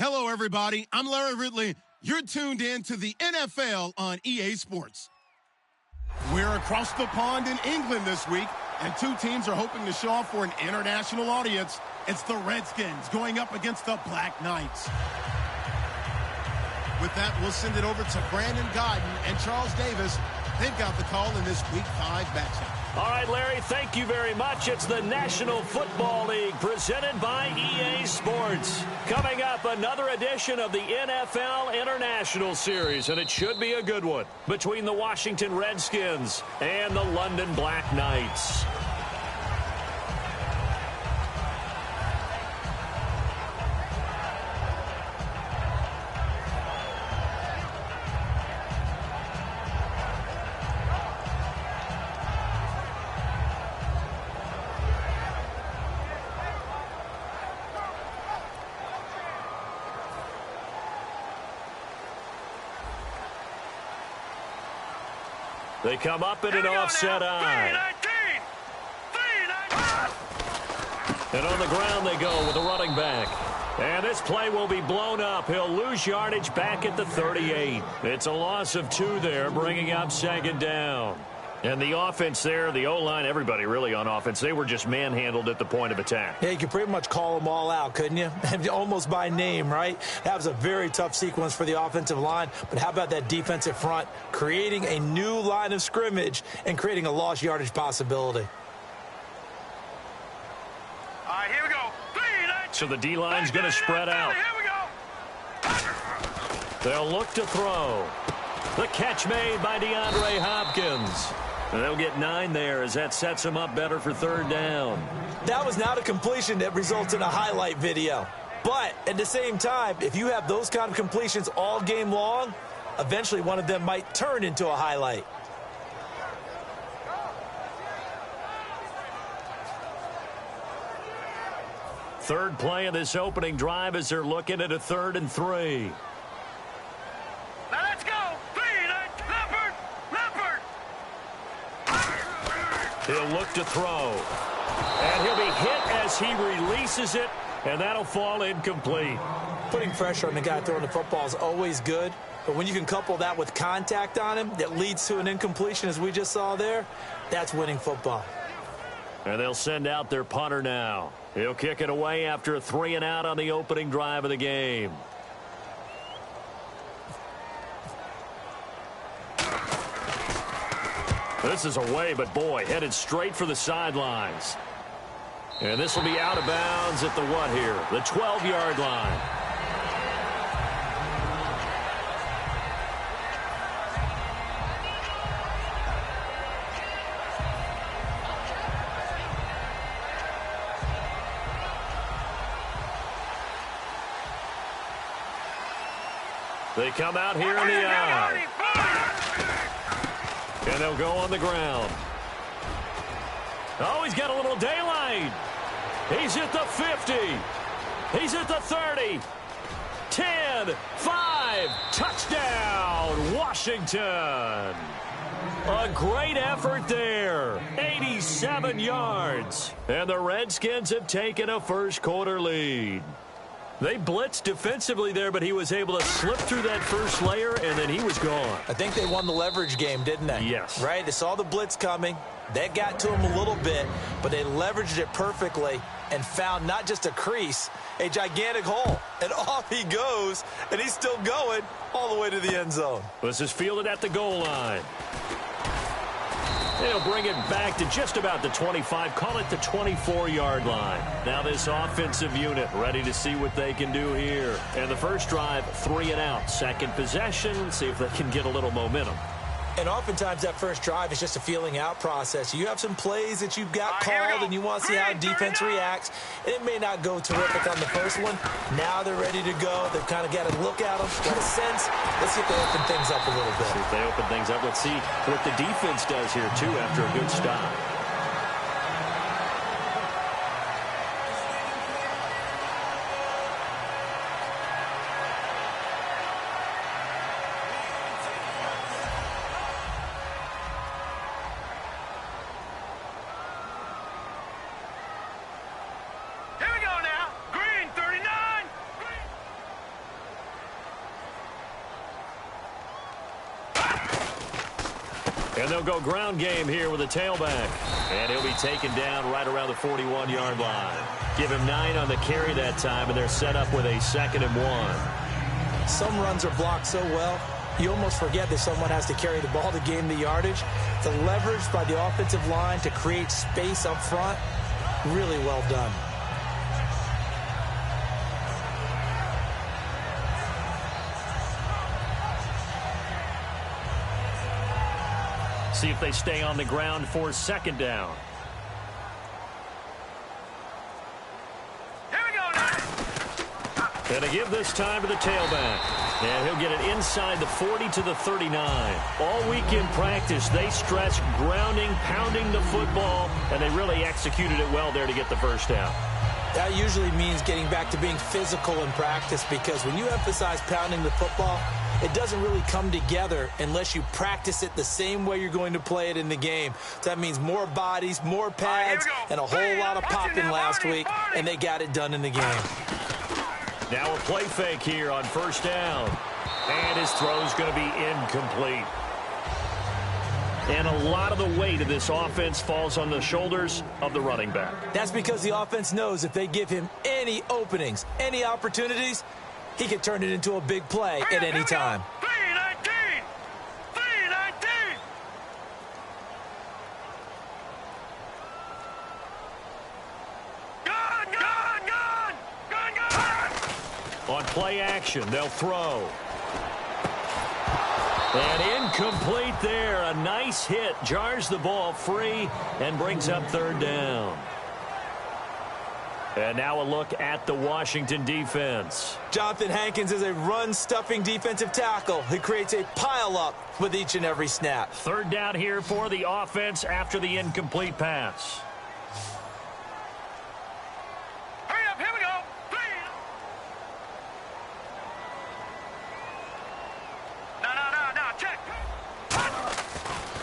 Hello, everybody. I'm Larry Ridley. You're tuned in to the NFL on EA Sports. We're across the pond in England this week, and two teams are hoping to show off for an international audience. It's the Redskins going up against the Black Knights. With that, we'll send it over to Brandon Godden and Charles Davis. They've got the call in this Week 5 matchup. All right, Larry, thank you very much. It's the National Football League presented by EA Sports. Coming up, another edition of the NFL International Series, and it should be a good one, between the Washington Redskins and the London Black Knights. They come up in an offset eye. And on the ground they go with a running back. And this play will be blown up. He'll lose yardage back at the 38. It's a loss of 2 there, bringing up second down. And the offense there, the O-line, everybody really on offense, they were just manhandled at the point of attack. Yeah, you could pretty much call them all out, couldn't you? Almost by name, right? That was a very tough sequence for the offensive line. But how about that defensive front creating a new line of scrimmage and creating a lost yardage possibility? All right, here we go. So the D-line's going to spread out. Here we go. They'll look to throw. The catch made by DeAndre Hopkins. And they'll get 9 there as that sets them up better for third down. That was not a completion that results in a highlight video. But at the same time, if you have those kind of completions all game long, eventually one of them might turn into a highlight. Third play of this opening drive as they're looking at a 3rd and 3. Now let's go. He'll look to throw. And he'll be hit as he releases it, and that'll fall incomplete. Putting pressure on the guy throwing the football is always good, but when you can couple that with contact on him that leads to an incompletion, as we just saw there, that's winning football. And they'll send out their punter now. He'll kick it away after a 3-and-out on the opening drive of the game. This is away, but boy, headed straight for the sidelines. And this will be out of bounds at the what here? The 12-yard line. They come out here in the eye. And they'll go on the ground. Oh, he's got a little daylight. He's at the 50. He's at the 30. 10, 5, touchdown, Washington. A great effort there. 87 yards. And the Redskins have taken a first-quarter lead. They blitzed defensively there, but he was able to slip through that first layer, and then he was gone. I think they won the leverage game, didn't they? Yes. Right? They saw the blitz coming. That got to him a little bit, but they leveraged it perfectly and found not just a crease, a gigantic hole. And off he goes, and he's still going all the way to the end zone. This is fielded at the goal line. They'll bring it back to just about the 25, call it the 24-yard line. Now this offensive unit ready to see what they can do here. And the first drive, 3-and-out. Second possession, see if they can get a little momentum. And oftentimes that first drive is just a feeling out process. You have some plays that you've got called and you want to see how defense reacts. And it may not go terrific on the first one. Now they're ready to go. They've kind of got a look at them, got a sense. Let's see if they open things up a little bit. See if they open things up. Let's see what the defense does here, too, after a good stop. And they'll go ground game here with a tailback. And he'll be taken down right around the 41-yard line. Give him 9 on the carry that time, and they're set up with a 2nd and 1. Some runs are blocked so well, you almost forget that someone has to carry the ball to gain the yardage. The leverage by the offensive line to create space up front, really well done. See if they stay on the ground for 2nd down. Here we go now. And they give this time to the tailback. And he'll get it inside the 40 to the 39. All week in practice, they stress grounding, pounding the football, and they really executed it well there to get the first down. That usually means getting back to being physical in practice, because when you emphasize pounding the football, it doesn't really come together unless you practice it the same way you're going to play it in the game. So that means more bodies, more pads, and a whole lot of popping last week, and they got it done in the game. Now a play fake here on 1st down. And his throw's going to be incomplete. And a lot of the weight of this offense falls on the shoulders of the running back. That's because the offense knows if they give him any openings, any opportunities, he can turn it into a big play at any time. 319! 319! Gone! On play action, they'll throw. And incomplete there. A nice hit. Jars the ball free and brings up 3rd down. And now a look at the Washington defense. Jonathan Hankins is a run-stuffing defensive tackle. He creates a pile-up with each and every snap. 3rd down here for the offense after the incomplete pass. Hurry up, here we go! 3! No, check!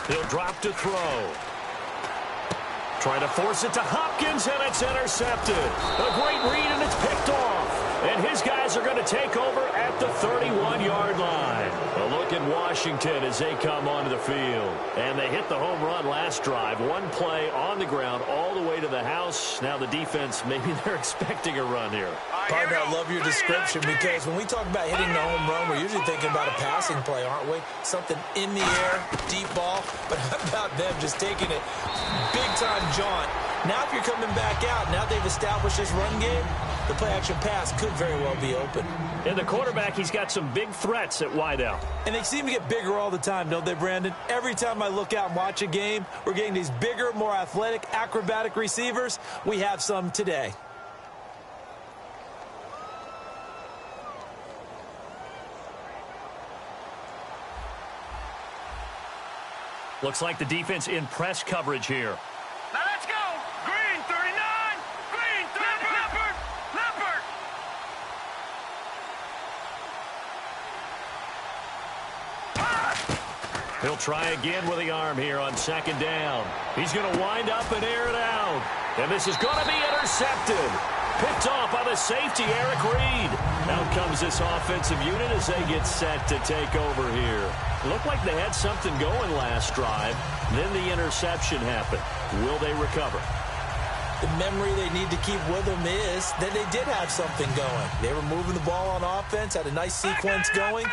He'll drop to throw. Trying to force it to Hopkins, and it's intercepted. A great read, and it's picked off. And his guys are going to take over at the 31-yard line. A look at Washington as they come onto the field. And they hit the home run last drive. One play on the ground all the way to the house. Now the defense, maybe they're expecting a run here. Partner, I love your description, because when we talk about hitting the home run, we're usually thinking about a passing play, aren't we? Something in the air, deep ball. But how about them just taking it big-time jaunt? Now if you're coming back out, now they've established this run game, the play-action pass could very well be open. And the quarterback, he's got some big threats at wideout. And they seem to get bigger all the time, don't they, Brandon? Every time I look out and watch a game, we're getting these bigger, more athletic, acrobatic receivers. We have some today. Looks like the defense in press coverage here. Now let's go! Green, 39! Green, 30! Leopard! Leopard! He'll try again with the arm here on 2nd down. He's going to wind up and air it out. And this is going to be intercepted. Picked off by the safety, Eric Reed. Out comes this offensive unit as they get set to take over here. Looked like they had something going last drive. Then the interception happened. Will they recover? The memory they need to keep with them is that they did have something going. They were moving the ball on offense, had a nice sequence going.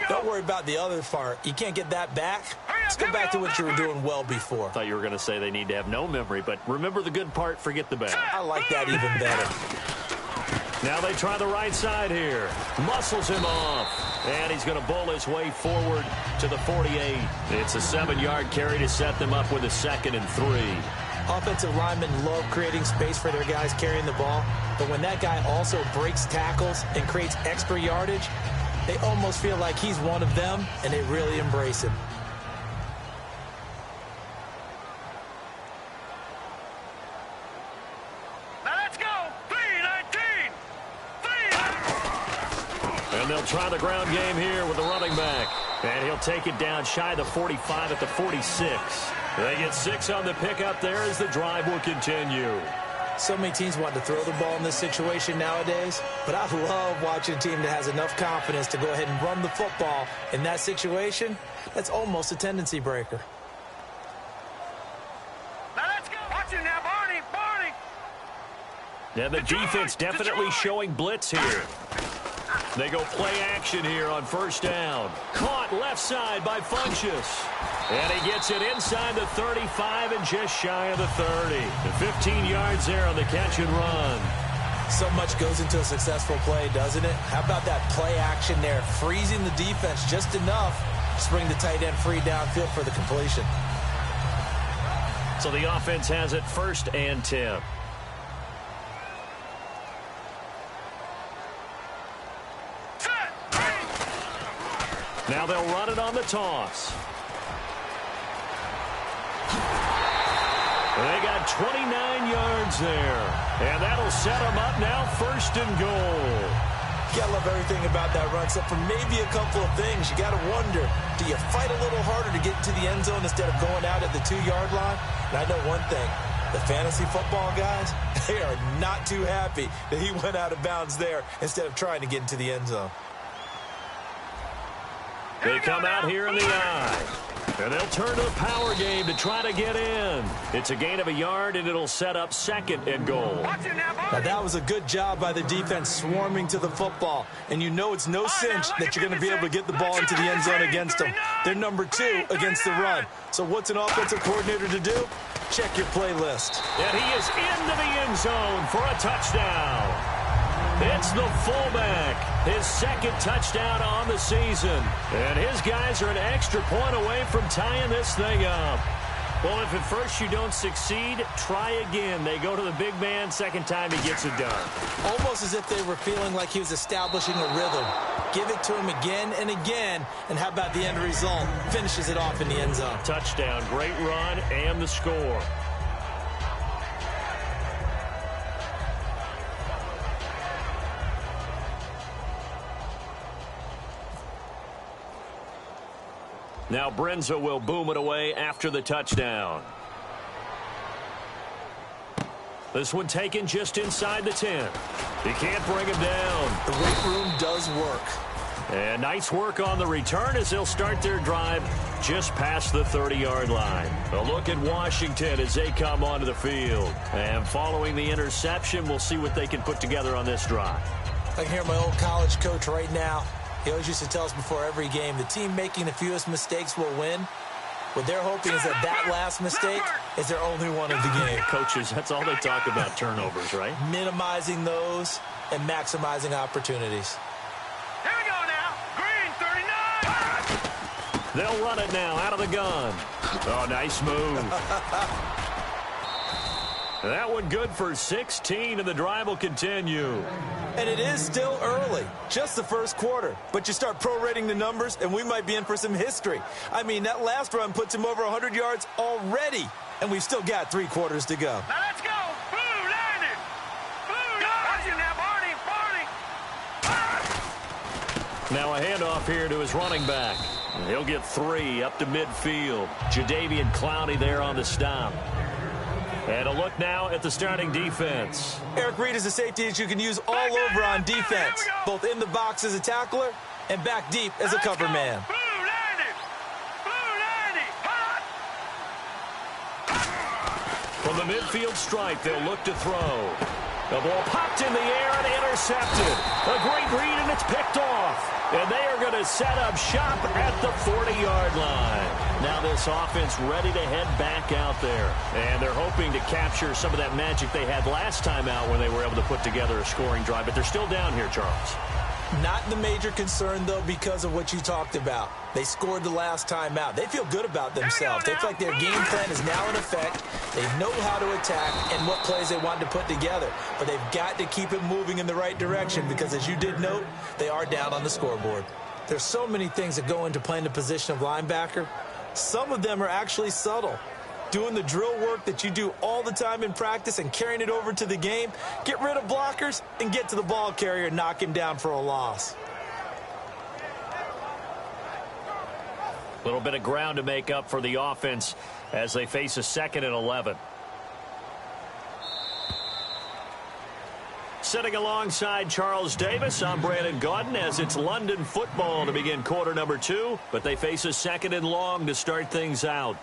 Don't worry about the other part. You can't get that back. Let's go back to what you were doing well before. I thought you were going to say they need to have no memory, but remember the good part, forget the bad. I like that even better. Now they try the right side here. Muscles him off. And he's going to bowl his way forward to the 48. It's a 7-yard carry to set them up with a 2nd and 3. Offensive linemen love creating space for their guys carrying the ball, but when that guy also breaks tackles and creates extra yardage, they almost feel like he's one of them, and they really embrace him. Now let's go! 319! 3! And they'll try the ground game here with the running back. And he'll take it down shy of the 45 at the 46. They get 6 on the pickup there as the drive will continue. So many teams want to throw the ball in this situation nowadays, but I love watching a team that has enough confidence to go ahead and run the football in that situation. That's almost a tendency breaker. And the defense definitely showing blitz here. They go play action here on first down. Caught left side by Funchess. And he gets it inside the 35 and just shy of the 30. And 15 yards there on the catch and run. So much goes into a successful play, doesn't it? How about that play action there? Freezing the defense just enough to bring the tight end free downfield for the completion. So the offense has it 1st and 10. Now they'll run it on the toss. They got 29 yards there. And that'll set them up now 1st and goal. You gotta love everything about that run, except for maybe a couple of things. You gotta wonder, do you fight a little harder to get into the end zone instead of going out at the 2-yard line? And I know one thing, the fantasy football guys, they are not too happy that he went out of bounds there instead of trying to get into the end zone. They come out here in the eye. And they'll turn to the power game to try to get in. It's a gain of a yard, and it'll set up 2nd and goal. Now, that was a good job by the defense swarming to the football. And you know it's no cinch that you're going to be able to get the ball into the end zone against them. They're number 2 against the run. So what's an offensive coordinator to do? Check your playlist. And he is into the end zone for a touchdown. It's the fullback, his 2nd touchdown on the season. And his guys are an extra point away from tying this thing up. Well, if at first you don't succeed, try again. They go to the big man. 2nd time he gets it done. Almost as if they were feeling like he was establishing a rhythm. Give it to him again and again. And how about the end result? Finishes it off in the end zone. Touchdown, great run, and the score. Now Brenza will boom it away after the touchdown. This one taken just inside the 10. He can't bring him down. The weight room does work. And nice work on the return as they'll start their drive just past the 30-yard line. A look at Washington as they come onto the field. And following the interception, we'll see what they can put together on this drive. I can hear my old college coach right now. He always used to tell us before every game, the team making the fewest mistakes will win. What they're hoping is that that last mistake is their only one of the game. Coaches, that's all they talk about, turnovers, right? Minimizing those and maximizing opportunities. Here we go now. Green 39. They'll run it now out of the gun. Oh, nice move. That one good for 16, and the drive will continue. And it is still early, just the first quarter. But you start prorating the numbers, and we might be in for some history. I mean, that last run puts him over 100 yards already, and we've still got 3 quarters to go. Now let's go. Blue landed. Blue landed. Now, Barney. Now a handoff here to his running back. He'll get 3 up to midfield. Jadeveon Clowney there on the stop. And a look now at the starting defense. Eric Reed is a safety that you can use all over on defense, both in the box as a tackler and back deep as a cover man. Blue landed. Blue landed. Hot. From the midfield stripe, they'll look to throw. The ball popped in the air and intercepted. A great read, and it's picked off. And they are going to set up shop at the 40-yard line. Now this offense ready to head back out there. And they're hoping to capture some of that magic they had last time out when they were able to put together a scoring drive. But they're still down here, Charles. Not the major concern, though, because of what you talked about. They scored the last time out. They feel good about themselves. They feel like their game plan is now in effect. They know how to attack and what plays they want to put together. But they've got to keep it moving in the right direction because, as you did note, they are down on the scoreboard. There's so many things that go into playing the position of linebacker. Some of them are actually subtle. Doing the drill work that you do all the time in practice and carrying it over to the game. Get rid of blockers and get to the ball carrier and knock him down for a loss. A little bit of ground to make up for the offense as they face a 2nd and 11. Sitting alongside Charles Davis, I'm Brandon Gaudin as it's London football to begin quarter number 2, but they face a 2nd and long to start things out.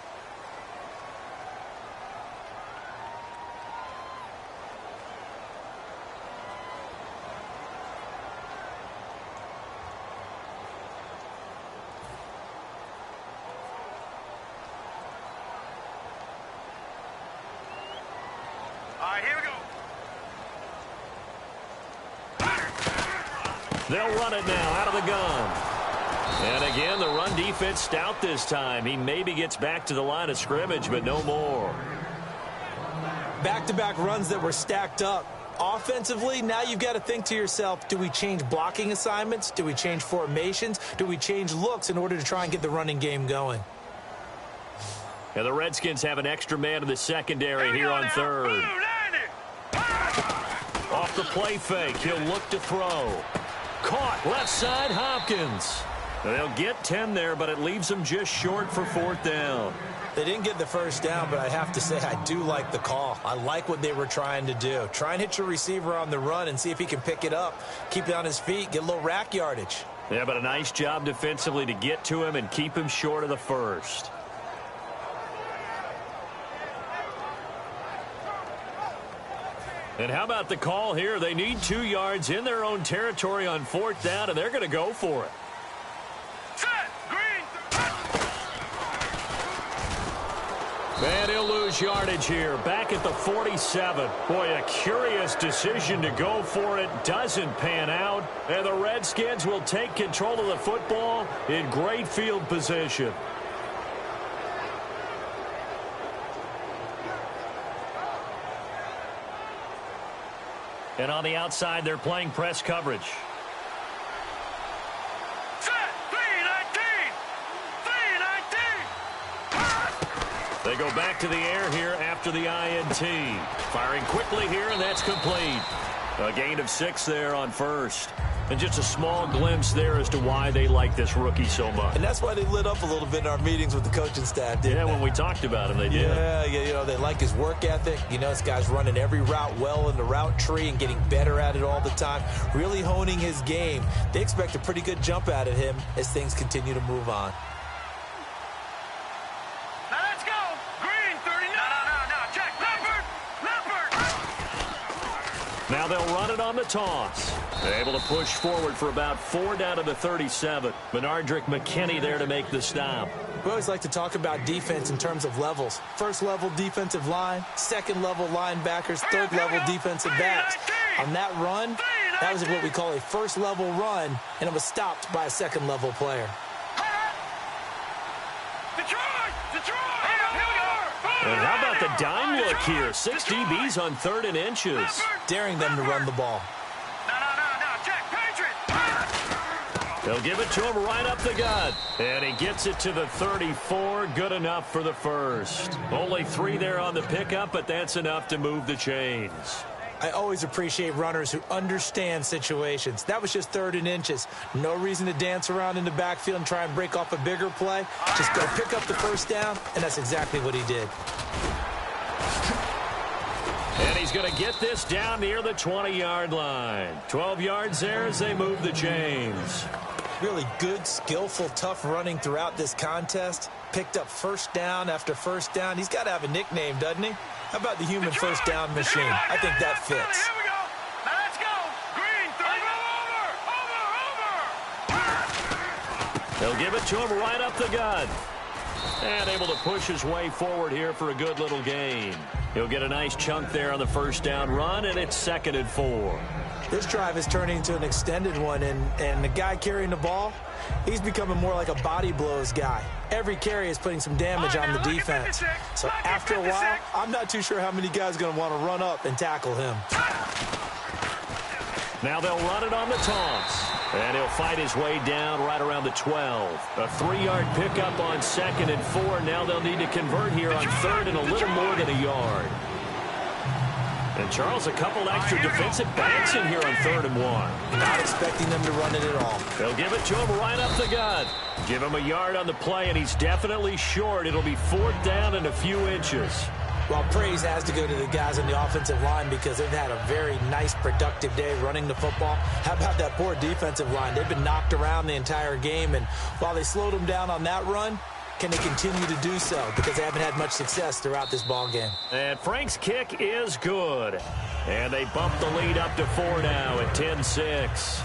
They'll run it now out of the gun. And again, the run defense stout this time. He maybe gets back to the line of scrimmage, but no more. Back-to-back runs that were stacked up. Offensively, now you've got to think to yourself, do we change blocking assignments? Do we change formations? Do we change looks in order to try and get the running game going? And the Redskins have an extra man in the secondary here on third. Off the play fake, he'll look to throw. Caught left side, Hopkins. They'll get 10 there, but it leaves them just short for fourth down. They didn't get the first down, but I have to say I do like the call. I like what they were trying to do. Try and hit your receiver on the run and see if he can pick it up. Keep it on his feet, get a little rack yardage. Yeah, but a nice job defensively to get to him and keep him short of the first. And how about the call here? They need 2 yards in their own territory on fourth down, and they're going to go for it. And he'll lose yardage here. Back at the 47. Boy, a curious decision to go for it. Doesn't pan out. And the Redskins will take control of the football in great field position. And on the outside, they're playing press coverage. They go back to the air here after the INT. Firing quickly here, and that's complete. A gain of 6 there on first. And just a small glimpse there as to why they like this rookie so much. And that's why they lit up a little bit in our meetings with the coaching staff, didn't they? When we talked about him, they did. Yeah, you know, they like his work ethic. You know, this guy's running every route well in the route tree and getting better at it all the time, really honing his game. They expect a pretty good jump out of him as things continue to move on. Now they'll run it on the toss. They're able to push forward for about 4 down to the 37. Benardrick McKinney there to make the stop. We always like to talk about defense in terms of levels. First level defensive line, second level linebackers, third level defensive backs. On that run, that was what we call a first level run, and it was stopped by a second level player. And how about the dime look here? 6 DBs on 3rd and inches. Daring them to run the ball. They'll give it to him right up the gut. And he gets it to the 34. Good enough for the first. Only 3 there on the pickup, but that's enough to move the chains. I always appreciate runners who understand situations. That was just 3rd and inches. No reason to dance around in the backfield and try and break off a bigger play. Just go pick up the first down, and that's exactly what he did. And he's going to get this down near the 20-yard line. 12 yards there as they move the chains. Really good, skillful, tough running throughout this contest. Picked up first down after first down. He's got to have a nickname, doesn't he? How about the human first down machine? I think that fits. Here we go. Now let's go. Green, over. They'll give it to him right up the gut. And able to push his way forward here for a good little gain. He'll get a nice chunk there on the first down run, and it's 2nd and 4. This drive is turning into an extended one, and the guy carrying the ball, he's becoming more like a body blows guy. Every carry is putting some damage on the defense. So after a while, I'm not too sure how many guys are going to want to run up and tackle him. Now they'll run it on the toss. And he'll fight his way down right around the 12. A 3-yard pickup on 2nd and 4. Now they'll need to convert here on 3rd and a little more than a yard. And Charles, a couple extra defensive backs in here on 3rd and 1. Not expecting them to run it at all. They'll give it to him right up the gut. Give him a yard on the play, and he's definitely short. It'll be 4th down and a few inches. Well, praise has to go to the guys on the offensive line because they've had a very nice, productive day running the football. How about that poor defensive line? They've been knocked around the entire game, and while they slowed them down on that run, can they continue to do so? Because they haven't had much success throughout this ball game. And Frank's kick is good. And they bump the lead up to 4 now at 10-6.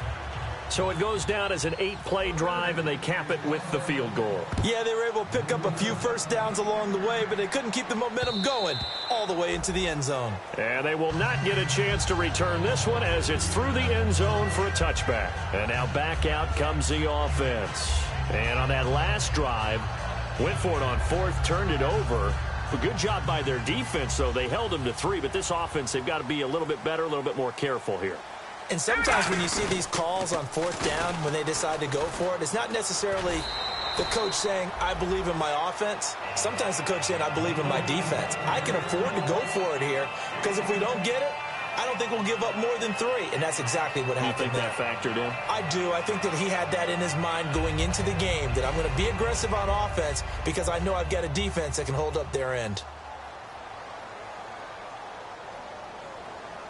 So it goes down as an 8-play drive, and they cap it with the field goal. Yeah, they were able to pick up a few first downs along the way, but they couldn't keep the momentum going all the way into the end zone. And they will not get a chance to return this one as it's through the end zone for a touchback. And now back out comes the offense. And on that last drive, went for it on fourth, turned it over. A good job by their defense, though. They held them to 3, but this offense, they've got to be a little bit better, a little bit more careful here. And sometimes when you see these calls on fourth down, when they decide to go for it, it's not necessarily the coach saying, I believe in my offense. Sometimes the coach saying, I believe in my defense. I can afford to go for it here because if we don't get it, I don't think we'll give up more than 3. And that's exactly what happened there. You think that factored in? I do. I think that he had that in his mind going into the game, that I'm going to be aggressive on offense because I know I've got a defense that can hold up their end.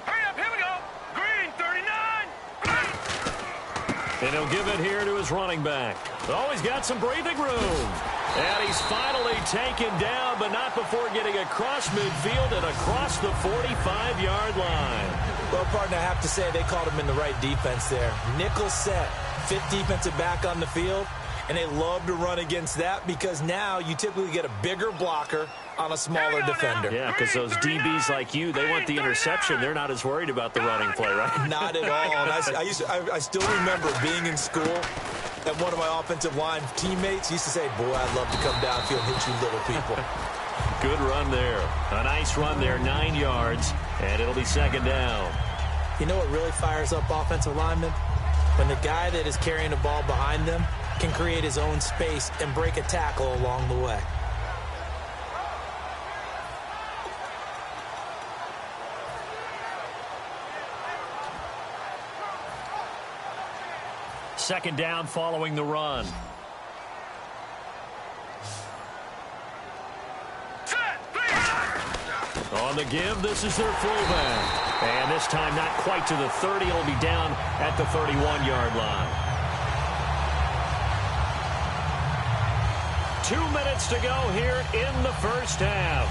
Hurry up, here we go. Green 39. And he'll give it here to his running back. Oh, he's got some breathing room. And he's finally taken down, but not before getting across midfield and across the 45-yard line. Well, partner, I have to say they called him in the right defense there. Nickel set, 5th defensive back on the field, and they love to run against that because now you typically get a bigger blocker on a smaller defender. Yeah, because those DBs like you, they want the interception. They're not as worried about the running play, right? Not at all. And I still remember being in school, and one of my offensive line teammates used to say, boy, I'd love to come downfield and hit you little people. Good run there. A nice run there, 9 yards, and it'll be 2nd down. You know what really fires up offensive linemen? When the guy that is carrying the ball behind them can create his own space and break a tackle along the way. Second down following the run. On the give, this is their fullback. And this time not quite to the 30. It'll be down at the 31-yard line. 2 minutes to go here in the first half.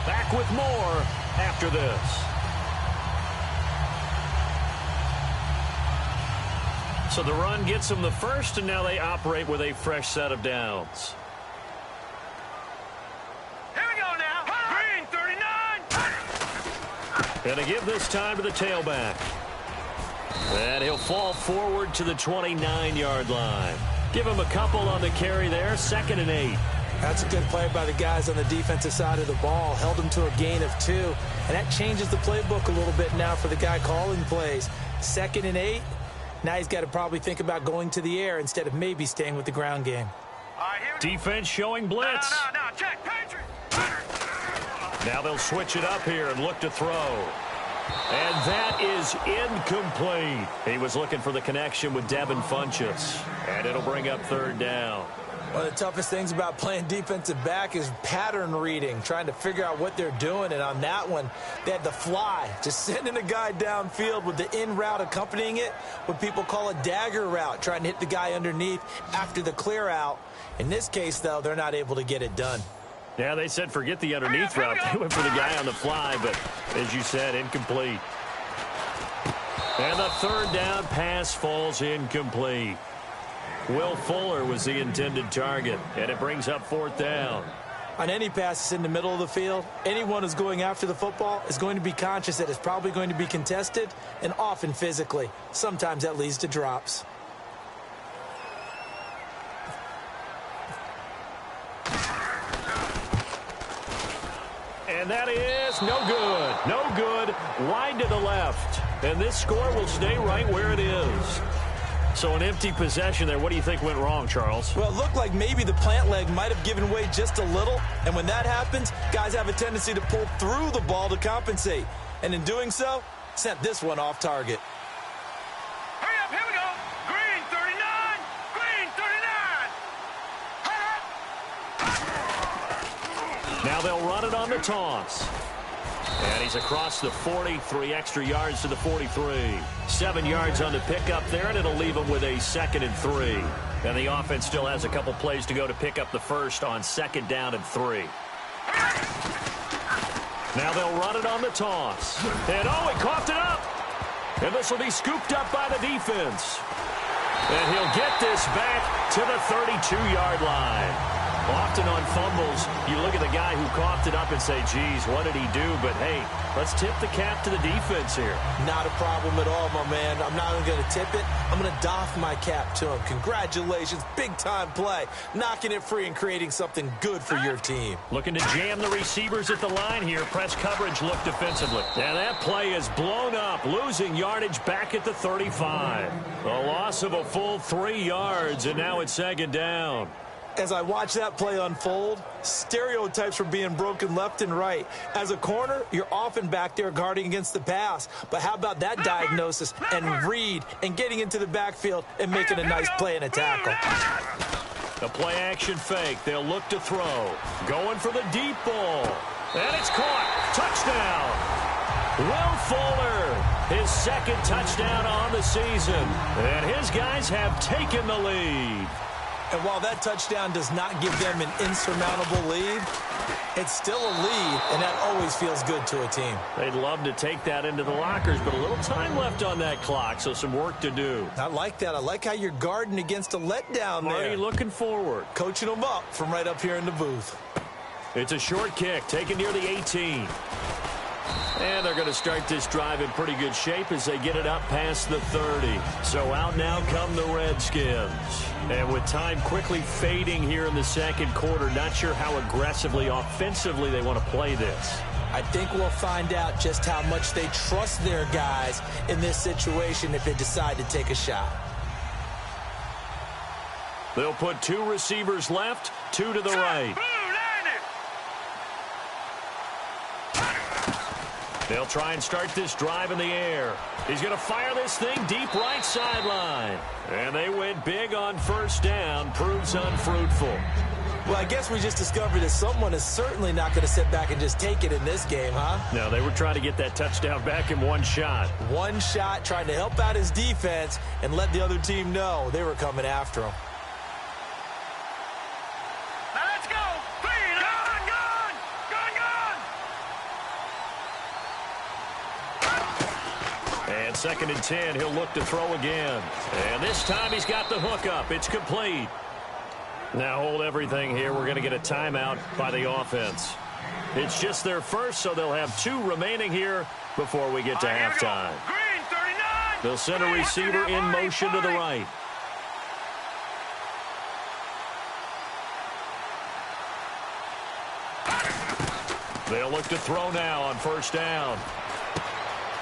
Back with more after this. So the run gets them the first, and now they operate with a fresh set of downs. Here we go now. Green 39. And a give this time to the tailback. And he'll fall forward to the 29-yard line. Give him a couple on the carry there. 2nd and 8. That's a good play by the guys on the defensive side of the ball. Held him to a gain of 2. And that changes the playbook a little bit now for the guy calling plays. 2nd and 8. Now he's got to probably think about going to the air instead of maybe staying with the ground game. Defense showing blitz. No, check, Patriot. Now they'll switch it up here and look to throw. And that is incomplete. He was looking for the connection with Devin Funchess. And it'll bring up 3rd down. One of the toughest things about playing defensive back is pattern reading, trying to figure out what they're doing. And on that one, they had the fly, just sending a guy downfield with the in route accompanying it, what people call a dagger route, trying to hit the guy underneath after the clear out. In this case, though, they're not able to get it done. Yeah, they said forget the underneath route. They went for the guy on the fly, but as you said, incomplete. And the 3rd down pass falls incomplete. Will Fuller was the intended target, and it brings up 4th down. On any pass that's in the middle of the field, anyone who's going after the football is going to be conscious that it's probably going to be contested, and often physically. Sometimes that leads to drops. And that is no good. No good. Wide to the left. And this score will stay right where it is. So an empty possession there. What do you think went wrong, Charles? Well, it looked like maybe the plant leg might have given way just a little. And when that happens, guys have a tendency to pull through the ball to compensate. And in doing so, sent this one off target. Hurry up, here we go. Green 39. Green 39. Now they'll run it on the toss. And he's across the 40, 3 extra yards to the 43. 7 yards on the pickup there, and it'll leave him with a 2nd and 3. And the offense still has a couple plays to go to pick up the first on 2nd down and 3. Now they'll run it on the toss. And, oh, he coughed it up. And this will be scooped up by the defense. And he'll get this back to the 32-yard line. Often on fumbles, you look at the guy who coughed it up and say, geez, what did he do? But, hey, let's tip the cap to the defense here. Not a problem at all, my man. I'm not even going to tip it. I'm going to doff my cap to him. Congratulations. Big-time play. Knocking it free and creating something good for your team. Looking to jam the receivers at the line here. Press coverage look defensively. And that play is blown up, losing yardage back at the 35. A loss of a full 3 yards, and now it's second down. As I watch that play unfold, stereotypes were being broken left and right. As a corner, you're often back there guarding against the pass. But how about that diagnosis and read and getting into the backfield and making a nice play and a tackle? The play-action fake. They'll look to throw. Going for the deep ball. And it's caught. Touchdown. Will Fuller, his second touchdown on the season. And his guys have taken the lead. And while that touchdown does not give them an insurmountable lead, it's still a lead, and that always feels good to a team. They'd love to take that into the lockers, but a little time left on that clock, so some work to do. I like that. I like how you're guarding against a letdown there. Already looking forward. Coaching them up from right up here in the booth. It's a short kick, taken near the 18. And they're going to start this drive in pretty good shape as they get it up past the 30. So out now come the Redskins. And with time quickly fading here in the second quarter, not sure how aggressively, offensively they want to play this. I think we'll find out just how much they trust their guys in this situation if they decide to take a shot. They'll put 2 receivers left, 2 to the right. They'll try and start this drive in the air. He's going to fire this thing deep right sideline. And they went big on first down. Proves unfruitful. Well, I guess we just discovered that someone is certainly not going to sit back and just take it in this game, huh? No, they were trying to get that touchdown back in one shot. One shot, trying to help out his defense and let the other team know they were coming after him. Now let's go. Clean. Gun. And 2nd and 10, he'll look to throw again. And this time he's got the hook up. It's complete. Now hold everything here. We're going to get a timeout by the offense. It's just their first, so they'll have 2 remaining here before we get to halftime. Green 39. They'll send a receiver in motion to the right. They'll look to throw now on first down.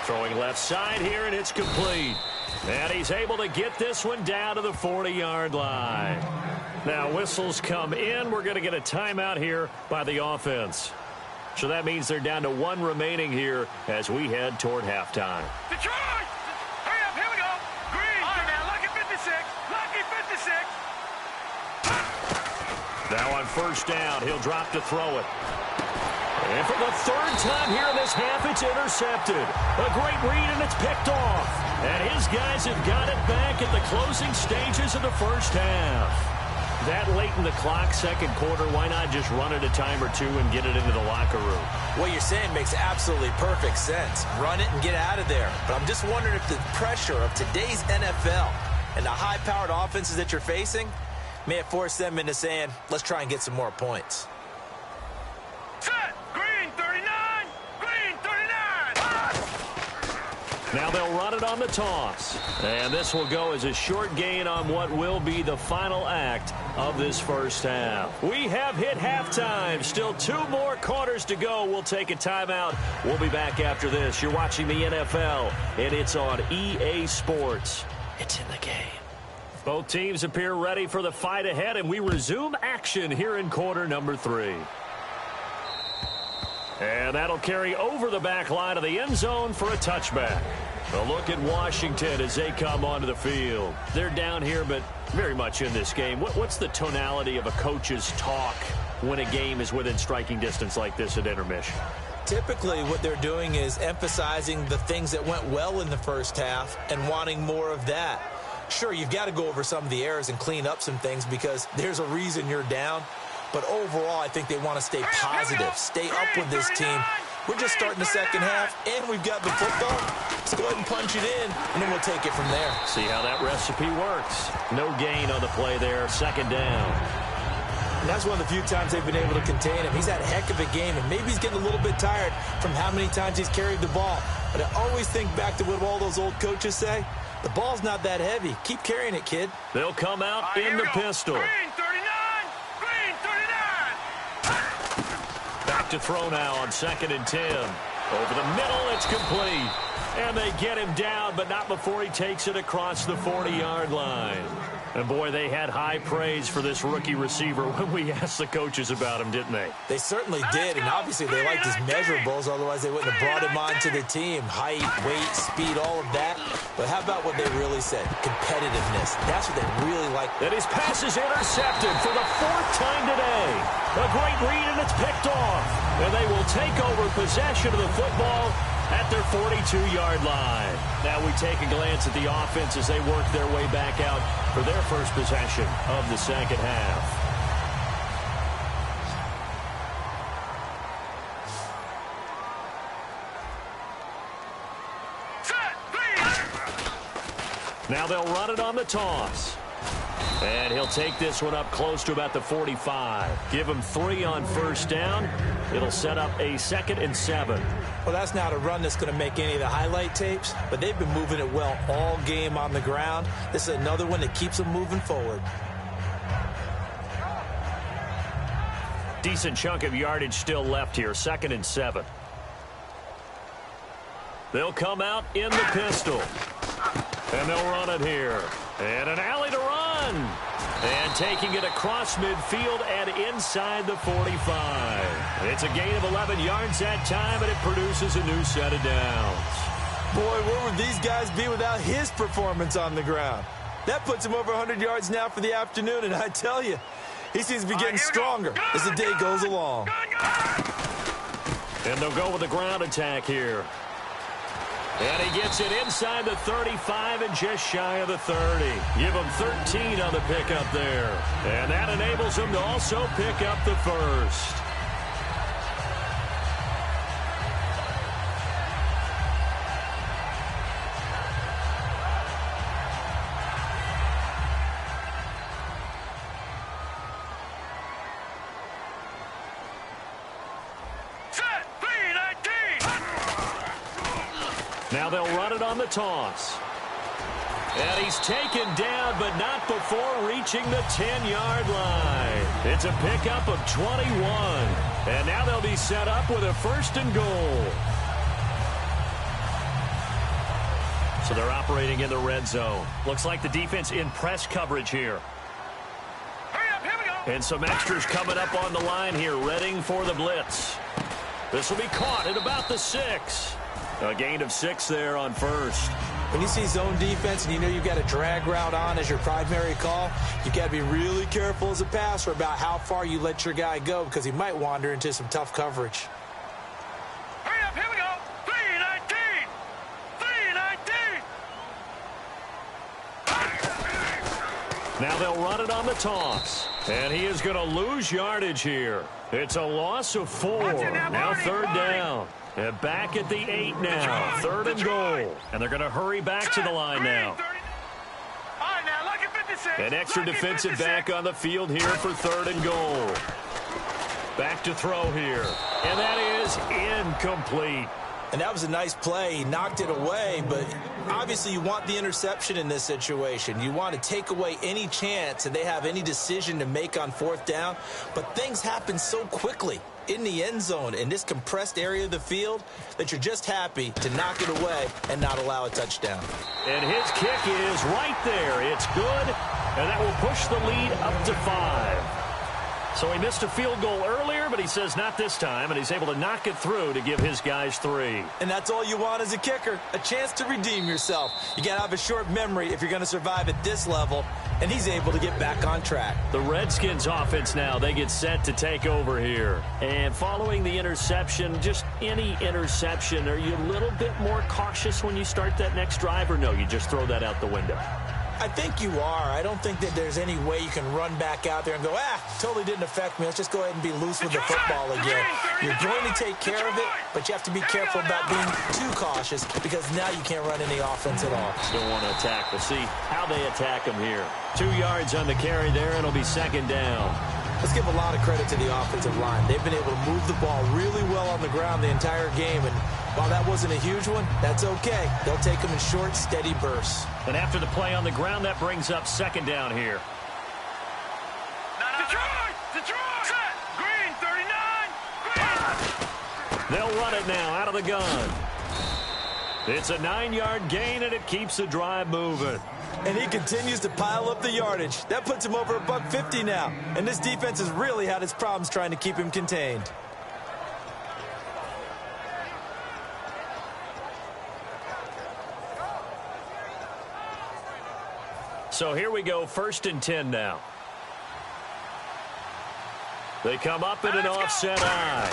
Throwing left side here, and it's complete. And he's able to get this one down to the 40-yard line. Now whistles come in. We're going to get a timeout here by the offense. So that means they're down to 1 remaining here as we head toward halftime. Detroit! Hurry up, here we go. Green. All right, now, lucky 56. Lucky 56. Now on first down, he'll drop to throw it. And for the 3rd time here in this half, it's intercepted. A great read, and it's picked off. And his guys have got it back at the closing stages of the first half. That late in the clock, second quarter, why not just run it a time or 2 and get it into the locker room? What you're saying makes absolutely perfect sense. Run it and get out of there. But I'm just wondering if the pressure of today's NFL and the high-powered offenses that you're facing may have forced them into saying, let's try and get some more points. Set. Green 39. Green 39. Now they'll run it on the toss. And this will go as a short gain on what will be the final act of this first half. We have hit halftime. Still 2 more quarters to go. We'll take a timeout. We'll be back after this. You're watching the NFL, and it's on EA Sports. It's in the game. Both teams appear ready for the fight ahead, and we resume action here in quarter number 3. And that'll carry over the back line of the end zone for a touchback. A look at Washington as they come onto the field. They're down here, but very much in this game. What's the tonality of a coach's talk when a game is within striking distance like this at intermission? Typically, what they're doing is emphasizing the things that went well in the first half and wanting more of that. Sure, you've got to go over some of the errors and clean up some things because there's a reason you're down. But overall, I think they want to stay positive, stay up with this team, We're just starting the second half, and we've got the football. Let's go ahead and punch it in, and then we'll take it from there. See how that recipe works. No gain on the play there, second down. And that's one of the few times they've been able to contain him. He's had a heck of a game, and maybe he's getting a little bit tired from how many times he's carried the ball. But I always think back to what all those old coaches say. The ball's not that heavy. Keep carrying it, kid. They'll come out in the pistol. Green 39. Green 39. Back to throw now on 2nd and 10. Over the middle, it's complete. And they get him down, but not before he takes it across the 40-yard line. And, boy, they had high praise for this rookie receiver when we asked the coaches about him, didn't they? They certainly did, and obviously they liked his measurables. Otherwise, they wouldn't have brought him onto the team. Height, weight, speed, all of that. But how about what they really said? Competitiveness. That's what they really like. And his pass is intercepted for the 4th time today. A great read, and it's picked off. And they will take over possession of the football at their 42-yard line. Now we take a glance at the offense as they work their way back out for their first possession of the second half. Now they'll run it on the toss. And he'll take this one up close to about the 45. Give him 3 on first down. It'll set up a 2nd and 7. Well, that's not a run that's going to make any of the highlight tapes, but they've been moving it well all game on the ground. This is another one that keeps them moving forward. Decent chunk of yardage still left here. 2nd and 7. They'll come out in the pistol. And they'll run it here. And an alley to run. And taking it across midfield and inside the 45. It's a gain of 11 yards that time, and it produces a new set of downs. Boy, where would these guys be without his performance on the ground? That puts him over 100 yards now for the afternoon, and I tell you, he seems to be getting stronger as the day goes along. And they'll go with the ground attack here. And he gets it inside the 35 and just shy of the 30. Give him 13 on the pickup there. And that enables him to also pick up the first. Now they'll run it on the toss. And he's taken down, but not before reaching the 10-yard line. It's a pickup of 21. And now they'll be set up with a 1st and goal. So they're operating in the red zone. Looks like the defense in press coverage here. Hurry up, here we go. And some extras coming up on the line here, readying for the blitz. This will be caught at about the 6. A gain of 6 there on first. When you see zone defense and you know you've got a drag route on as your primary call, you've got to be really careful as a passer about how far you let your guy go because he might wander into some tough coverage. Hurry up, here we go. 319. 319. Now they'll run it on the toss. And he is going to lose yardage here. It's a loss of 4. Now 3rd down. And back at the 8 now. 3rd and goal. And they're going to hurry back to the line now. An extra defensive back on the field here for 3rd and goal. Back to throw here. And that is incomplete. And that was a nice play. He knocked it away, but obviously you want the interception in this situation. You want to take away any chance that they have any decision to make on 4th down. But things happen so quickly in the end zone in this compressed area of the field that you're just happy to knock it away and not allow a touchdown. And his kick is right there. It's good, and that will push the lead up to 5. So he missed a field goal earlier, but he says not this time, and he's able to knock it through to give his guys 3. And that's all you want as a kicker, a chance to redeem yourself. You got to have a short memory if you're going to survive at this level, and he's able to get back on track. The Redskins offense now, they get set to take over here. And following the interception, just any interception, are you a little bit more cautious when you start that next drive, or no, you just throw that out the window? I think you are. I don't think that there's any way you can run back out there and go, totally didn't affect me. Let's just go ahead and be loose with the football again. You're going to take care of it, but you have to be careful about being too cautious because now you can't run any offense at all. Still want to attack. We'll see how they attack him here. 2 yards on the carry there, and it'll be second down. Let's give a lot of credit to the offensive line. They've been able to move the ball really well on the ground the entire game, and while that wasn't a huge one, that's okay. They'll take them in short, steady bursts. And after the play on the ground, that brings up second down here. Detroit! Set! Green, 39! Green! They'll run it now out of the gun. It's a 9-yard gain, and it keeps the drive moving. And he continues to pile up the yardage. That puts him over $150 now. And this defense has really had its problems trying to keep him contained. So here we go, 1st and 10 now. They come up in an offset eye.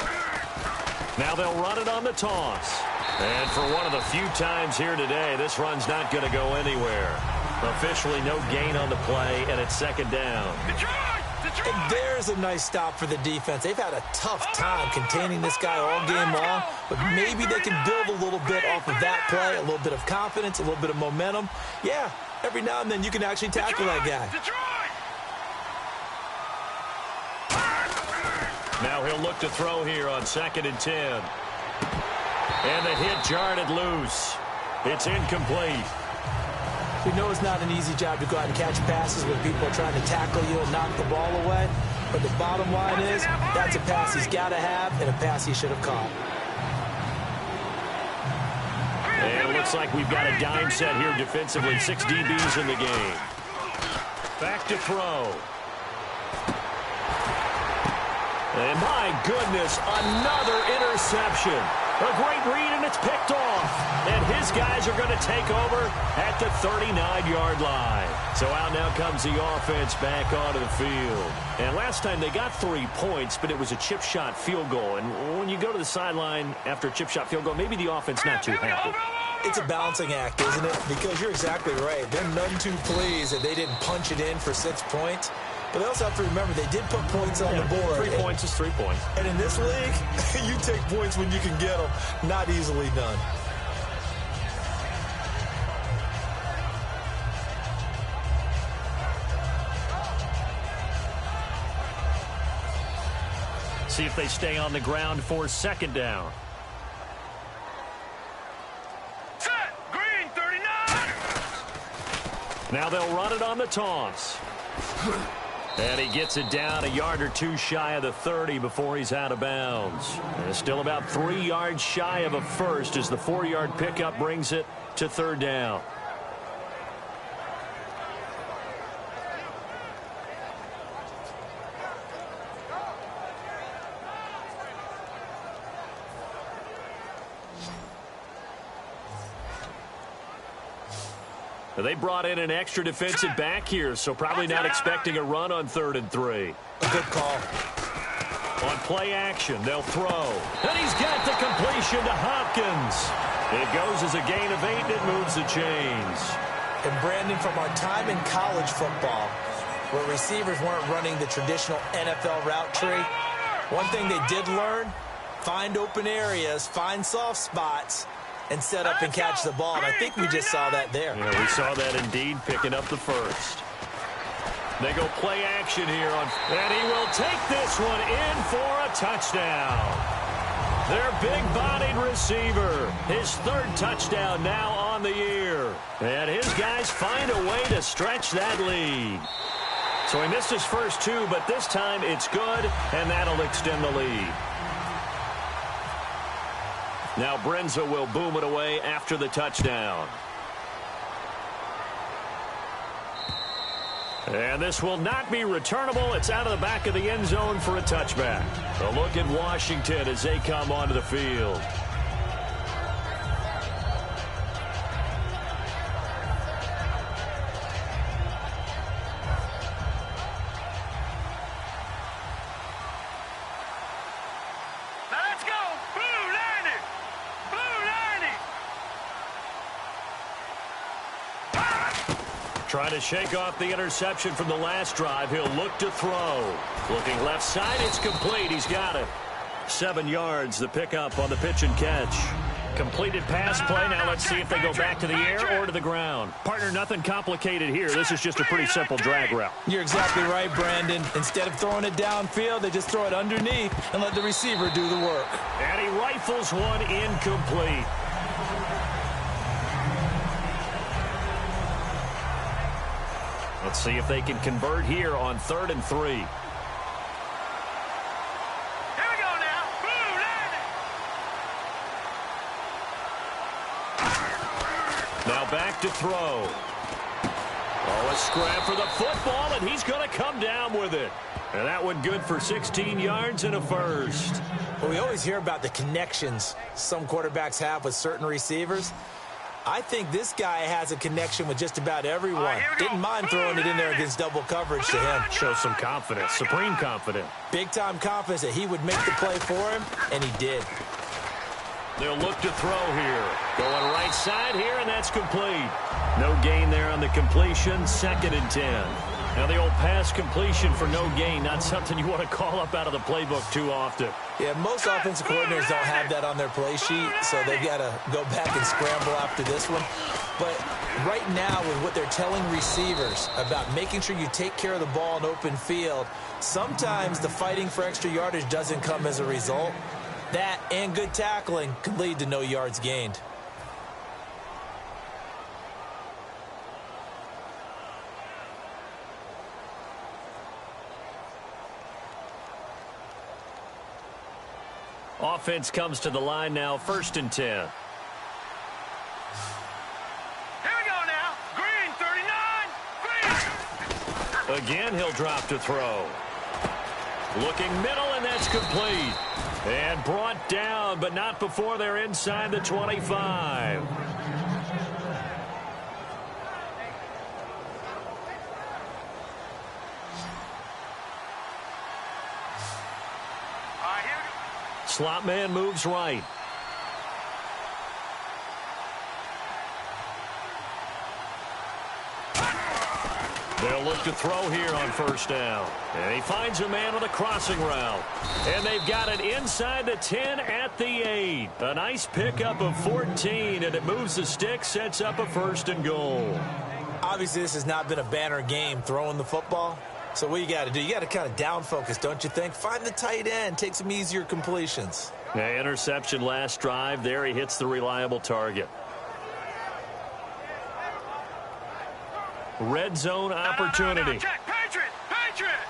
Now they'll run it on the toss. And for one of the few times here today, this run's not going to go anywhere. Officially no gain on the play, and it's second down. Detroit! And there's a nice stop for the defense. They've had a tough time containing this guy all game long, but maybe they can build a little bit off of that play, a little bit of confidence, a little bit of momentum. Yeah, every now and then you can actually tackle that guy. Now he'll look to throw here on 2nd and 10. And the hit jarred it loose. It's incomplete. We know it's not an easy job to go out and catch passes when people are trying to tackle you and knock the ball away. But the bottom line is that's a pass he's got to have and a pass he should have caught. And it looks like we've got a dime set here defensively. 6 DBs in the game. Back to throw. And my goodness, another interception. A great read, and it's picked off. And his guys are going to take over at the 39-yard line. So out now comes the offense back onto the field. And last time they got 3 points, but it was a chip shot field goal. And when you go to the sideline after a chip shot field goal, maybe the offense not too happy. It's a balancing act, isn't it? Because you're exactly right. They're none too pleased that they didn't punch it in for 6 points. But they also have to remember they did put points on the board. 3 points is 3 points. And in this league, you take points when you can get them. Not easily done. See if they stay on the ground for second down. Set! Green, 39! Now they'll run it on the toss. And he gets it down a yard or 2 shy of the 30 before he's out of bounds. And it's still about 3 yards shy of a first as the 4-yard pickup brings it to 3rd down. They brought in an extra defensive back here, so probably not expecting a run on 3rd and 3. A good call. On play action, they'll throw. And he's got the completion to Hopkins. It goes as a gain of 8, and it moves the chains. And Brandon, from our time in college football, where receivers weren't running the traditional NFL route tree, one thing they did learn, find open areas, find soft spots, and set up and catch the ball. And I think we just saw that there. Yeah, we saw that indeed, picking up the first. They go play action here, and he will take this one in for a touchdown. Their big-bodied receiver, his 3rd touchdown now on the year. And his guys find a way to stretch that lead. So he missed his first 2, but this time it's good, and that'll extend the lead. Now Brenza will boom it away after the touchdown. And this will not be returnable. It's out of the back of the end zone for a touchback. A look at Washington as they come onto the field. Let's go! Blue Lightning! Blue Lightning! Trying to shake off the interception from the last drive. He'll look to throw. Looking left side, it's complete. He's got it. 7 yards, the pickup on the pitch and catch. Completed pass play. Now let's see if they go back to the air or to the ground. Partner, nothing complicated here. This is just a pretty simple drag route. You're exactly right, Brandon. Instead of throwing it downfield, they just throw it underneath and let the receiver do the work. And he rifles one incomplete. Let's see if they can convert here on 3rd and 3. Now back to throw. Oh, a scrap for the football, and he's going to come down with it. And that one good for 16 yards and a first. Well, we always hear about the connections some quarterbacks have with certain receivers. I think this guy has a connection with just about everyone. Didn't mind throwing it in there against double coverage to him. Shows some confidence, supreme confidence. Big-time confidence that he would make the play for him, and he did. They'll look to throw here. Going right side here, and that's complete. No gain there on the completion. 2nd and 10. Now the old pass completion for no gain, not something you want to call up out of the playbook too often. Yeah, most offensive coordinators don't have that on their play sheet, so they've got to go back and scramble after this one. But right now, with what they're telling receivers about making sure you take care of the ball in open field, sometimes the fighting for extra yardage doesn't come as a result. That and good tackling can lead to no yards gained. Offense comes to the line now, 1st and 10. Here we go now. Green, 39. Green. Again, he'll drop to throw. Looking middle, and that's complete. And brought down, but not before they're inside the 25. Slot man moves right. They'll look to throw here on 1st down. And he finds a man on a crossing route. And they've got it inside the 10 at the 8. A nice pickup of 14, and it moves the stick, sets up a 1st and goal. Obviously, this has not been a banner game throwing the football. So what you got to do, you got to kind of down focus, don't you think? Find the tight end, take some easier completions. Yeah, interception last drive. There he hits the reliable target. Red zone opportunity. No, check, Patriot, Patriot.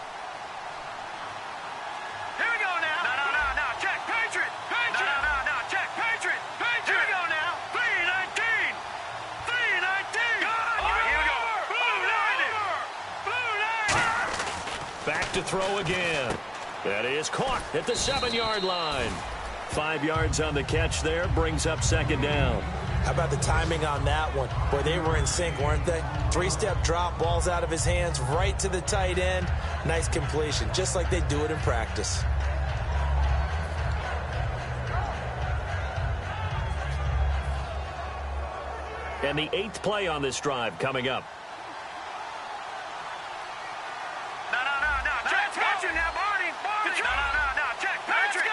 Here we go now. No, check, Patriot, Patriot. No, check, Patriot, Patriot. Here we go now. 319, 319. All right, here we go. Blue 90, Blue 90. Back to throw again. That is caught at the 7-yard line. 5 yards on the catch there, brings up 2nd down. How about the timing on that one? Boy, they were in sync, weren't they? 3-step drop, ball's out of his hands, right to the tight end. Nice completion, just like they do it in practice. And the 8th play on this drive coming up. No, check, Patriot now, Barney. No, check, Patriot.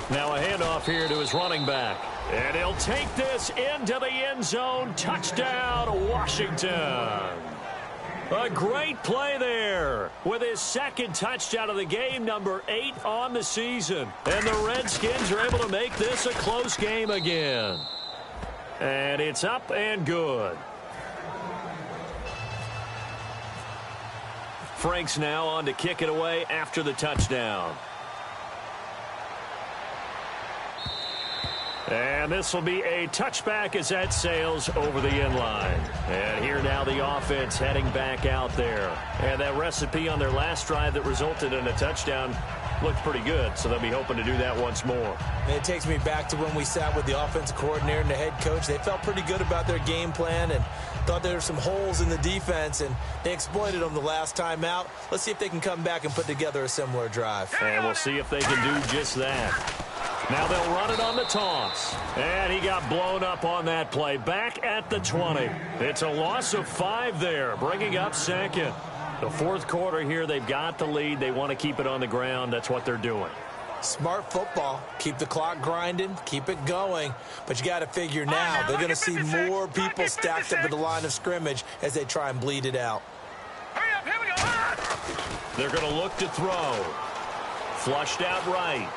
Now a handoff here to his running back. And he'll take this into the end zone. Touchdown, Washington. A great play there with his 2nd touchdown of the game, number 8 on the season. And the Redskins are able to make this a close game again. And it's up and good. Franks now on to kick it away after the touchdown. And this will be a touchback as that sails over the end line. And here now the offense heading back out there. And that recipe on their last drive that resulted in a touchdown looked pretty good, so they'll be hoping to do that once more. And it takes me back to when we sat with the offensive coordinator and the head coach. They felt pretty good about their game plan and thought there were some holes in the defense, and they exploited them the last time out. Let's see if they can come back and put together a similar drive. And we'll see if they can do just that. Now they'll run it on the toss. And he got blown up on that play. Back at the 20. It's a loss of 5 there, bringing up second. The fourth quarter here, they've got the lead. They want to keep it on the ground. That's what they're doing. Smart football. Keep the clock grinding. Keep it going. But you got to figure now, they're going to see more people stacked up at the line of scrimmage as they try and bleed it out. Hurry up, here we go. They're going to look to throw. Flushed out right.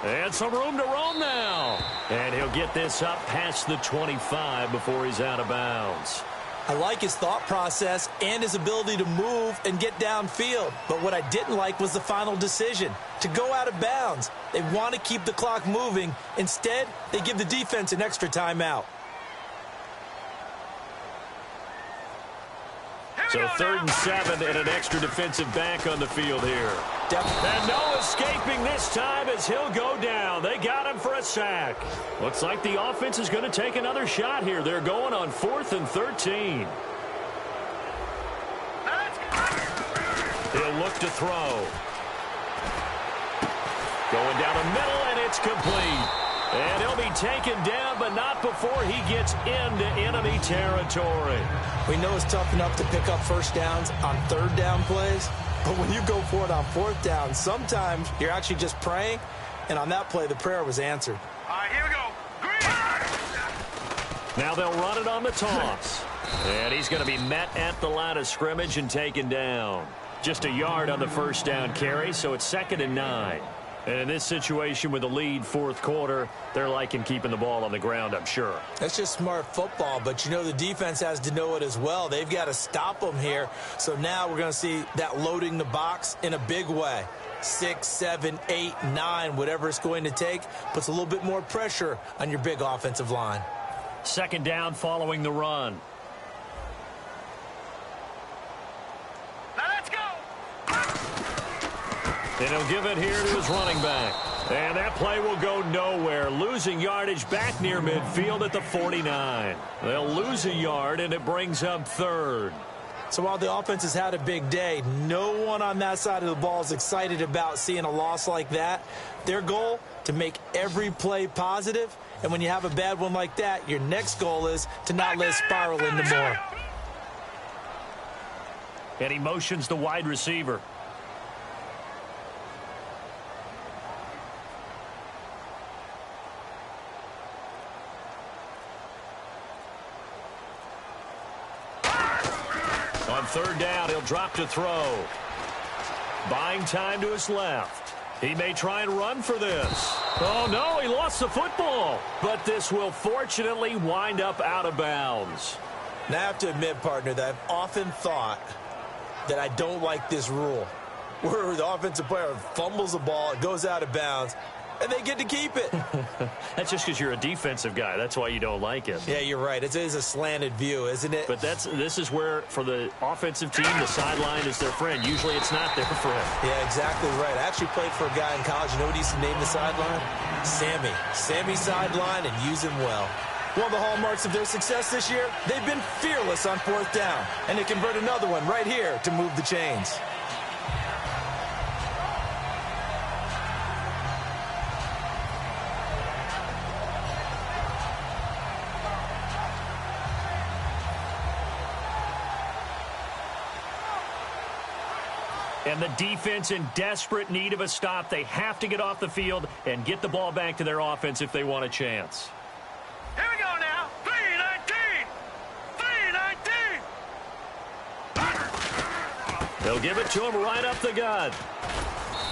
And some room to roam now. And he'll get this up past the 25 before he's out of bounds. I like his thought process and his ability to move and get downfield. But what I didn't like was the final decision, to go out of bounds. They want to keep the clock moving. Instead, they give the defense an extra timeout. So 3rd and 7 and an extra defensive back on the field here. And no escaping this time as he'll go down. They got him for a sack. Looks like the offense is going to take another shot here. They're going on 4th and 13. He'll look to throw. Going down the middle, and it's complete. And he'll be taken down, but not before he gets into enemy territory. We know it's tough enough to pick up first downs on 3rd down plays, but when you go for it on 4th down, sometimes you're actually just praying, and on that play, the prayer was answered. All right, here we go. Green. Now they'll run it on the toss. And he's going to be met at the line of scrimmage and taken down. Just a yard on the first down carry, so it's 2nd and 9. And in this situation with the lead 4th quarter, they're liking keeping the ball on the ground, I'm sure. That's just smart football, but you know the defense has to know it as well. They've got to stop them here. So now we're going to see that loading the box in a big way. 6, 7, 8, 9, whatever it's going to take, puts a little bit more pressure on your big offensive line. 2nd down following the run. And he'll give it here to his running back. And that play will go nowhere. Losing yardage back near midfield at the 49. They'll lose a yard, and it brings up 3rd. So while the offense has had a big day, no one on that side of the ball is excited about seeing a loss like that. Their goal, to make every play positive. And when you have a bad one like that, your next goal is to not let it spiral into more. And he motions the wide receiver. On 3rd down, he'll drop to throw. Buying time to his left. He may try and run for this. Oh, no, he lost the football. But this will fortunately wind up out of bounds. Now, I have to admit, partner, that I've often thought that I don't like this rule, where the offensive player fumbles the ball, it goes out of bounds, and they get to keep it. That's just because you're a defensive guy. That's why you don't like it. Yeah, you're right. It is a slanted view, isn't it? But this is where, for the offensive team, the sideline is their friend. Usually it's not their friend. Yeah, exactly right. I actually played for a guy in college. You know what he used to name the sideline? Sammy. Sammy sideline, and use him well. One of the hallmarks of their success this year, they've been fearless on 4th down. And they convert another one right here to move the chains. And the defense in desperate need of a stop. They have to get off the field and get the ball back to their offense if they want a chance. Here we go now. 3-19. 3-19. They'll give it to him right up the gut.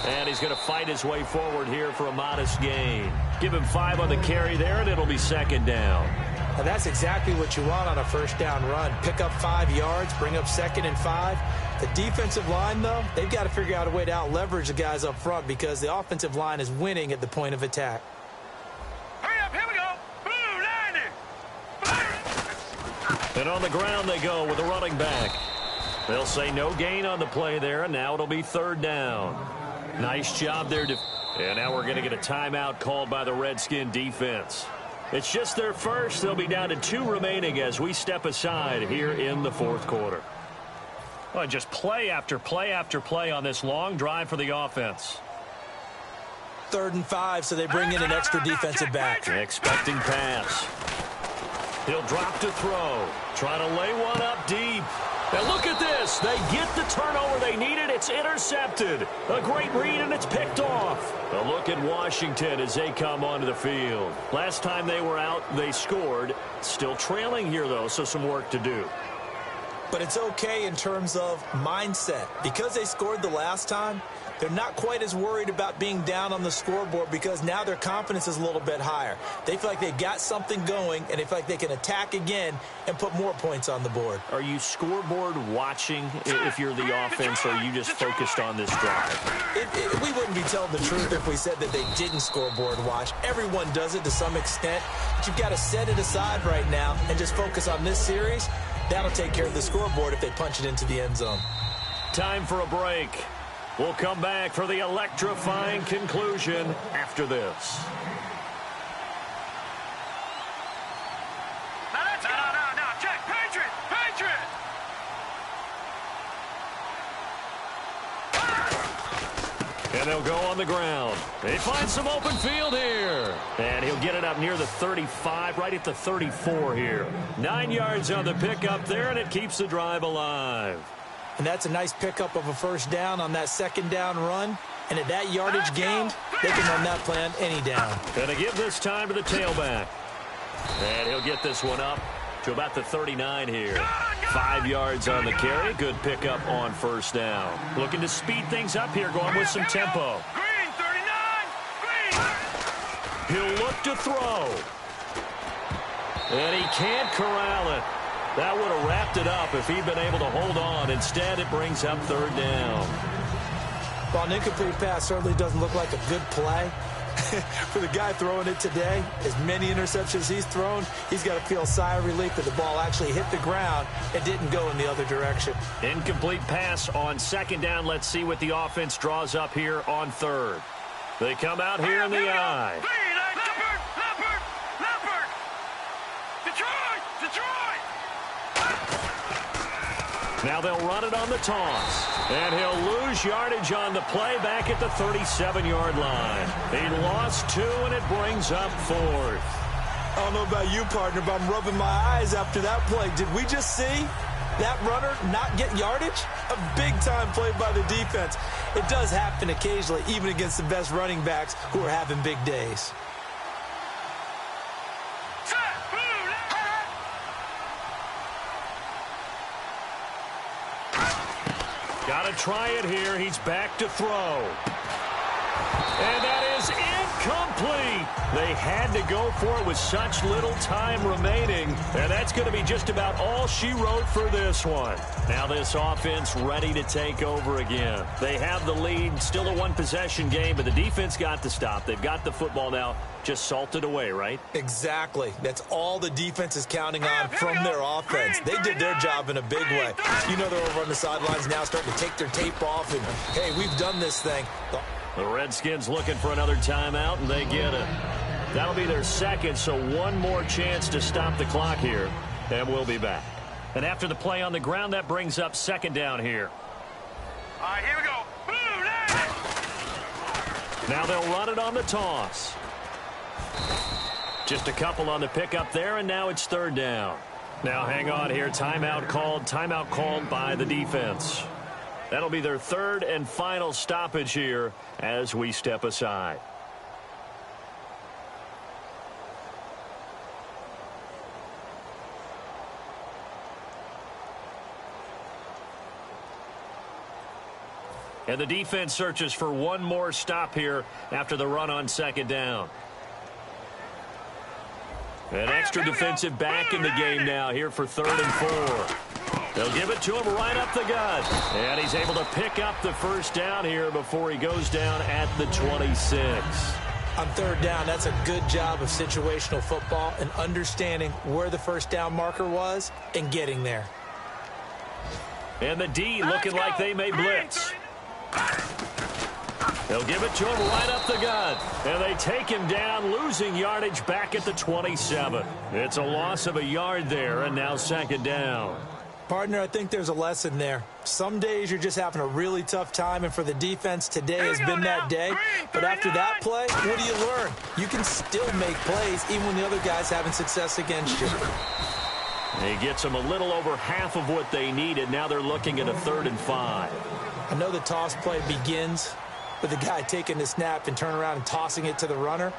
And he's going to fight his way forward here for a modest gain. Give him 5 on the carry there, and it'll be 2nd down. And that's exactly what you want on a 1st down run. Pick up 5 yards, bring up 2nd and 5. The defensive line, though, they've got to figure out a way to out-leverage the guys up front because the offensive line is winning at the point of attack. Hurry up, here we go. Blue 90. And on the ground they go with a running back. They'll say no gain on the play there, and now it'll be 3rd down. Nice job there. And now we're going to get a timeout called by the Redskin defense. It's just their first. They'll be down to 2 remaining as we step aside here in the 4th quarter. Well, just play after play after play on this long drive for the offense. 3rd and 5, so they bring in an extra defensive back. Expecting pass. He'll drop to throw. Trying to lay one up deep. And look at this. They get the turnover they needed. It's intercepted. A great read, and it's picked off. A look at Washington as they come onto the field. Last time they were out, they scored. Still trailing here, though, so some work to do. But it's okay in terms of mindset. Because they scored the last time, they're not quite as worried about being down on the scoreboard because now their confidence is a little bit higher. They feel like they've got something going, and they feel like they can attack again and put more points on the board. Are you scoreboard watching if you're the offense, or are you just focused on this drive? We wouldn't be telling the truth if we said that they didn't scoreboard watch. Everyone does it to some extent, but you've got to set it aside right now and just focus on this series. That'll take care of the scoreboard if they punch it into the end zone. Time for a break. We'll come back for the electrifying conclusion after this. No, check, Patriot! And they'll go on the ground. They find some open field here. And he'll get it up near the 35, right at the 34 here. 9 yards on the pickup there, and it keeps the drive alive. And that's a nice pickup of a first down on that second down run. And at that yardage gained, they can run that play on any down. Going to give this time to the tailback. And he'll get this one up to about the 39 here. 5 yards on the carry. Good pickup on first down. Looking to speed things up here, going with some tempo. Green, 39! Green! He'll look to throw. And he can't corral it. That would have wrapped it up if he'd been able to hold on. Instead, it brings up 3rd down. Well, an incomplete pass certainly doesn't look like a good play. For the guy throwing it today, as many interceptions he's thrown, he's got to feel a sigh of relief that the ball actually hit the ground and didn't go in the other direction. Incomplete pass on 2nd down. Let's see what the offense draws up here on 3rd. They come out here in the eye. Leopard! Detroit! Now they'll run it on the toss. And he'll lose yardage on the play back at the 37-yard line. He lost 2, and it brings up 4th. I don't know about you, partner, but I'm rubbing my eyes after that play. Did we just see that runner not get yardage? A big-time play by the defense. It does happen occasionally, even against the best running backs who are having big days. Got to try it here. He's back to throw. And that is incomplete. They had to go for it with such little time remaining. And that's going to be just about all she wrote for this one. Now this offense ready to take over again. They have the lead. Still a one-possession game, but the defense got to stop. They've got the football now. Just salted away, right? Exactly. That's all the defense is counting on from their offense. They did their job in a big way. You know they're over on the sidelines now starting to take their tape off and, hey, we've done this thing. The Redskins looking for another timeout, and they get it. That'll be their 2nd, so one more chance to stop the clock here, and we'll be back. And after the play on the ground, that brings up 2nd down here. All right, here we go. Now they'll run it on the toss. Just a couple on the pickup there, and now it's 3rd down. Now hang on here. Timeout called by the defense. That'll be their 3rd and final stoppage here as we step aside. And the defense searches for one more stop here after the run on 2nd down. An extra defensive back in the game now here for 3rd and 4. They'll give it to him right up the gut. And he's able to pick up the first down here before he goes down at the 26. On 3rd down, that's a good job of situational football and understanding where the first down marker was and getting there. And the D looking like they may blitz. They'll give it to him right up the gut. And they take him down, losing yardage back at the 27. It's a loss of a yard there, and now 2nd down. Partner, I think there's a lesson there. Some days you're just having a really tough time, and for the defense, today has been that day. But after that play, what do you learn? You can still make plays even when the other guy's having success against you. He gets them a little over half of what they needed. Now they're looking at a 3rd and 5. I know the toss play begins with the guy taking the snap and turning around and tossing it to the runner.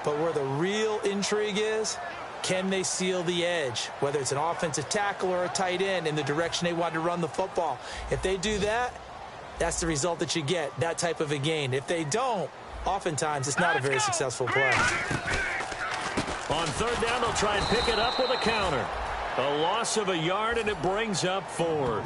But where the real intrigue is, can they seal the edge, whether it's an offensive tackle or a tight end, in the direction they want to run the football? If they do that, that's the result that you get, that type of a gain. If they don't, oftentimes it's not a very successful play. On 3rd down, they'll try and pick it up with a counter. A loss of a yard, and it brings up 4th.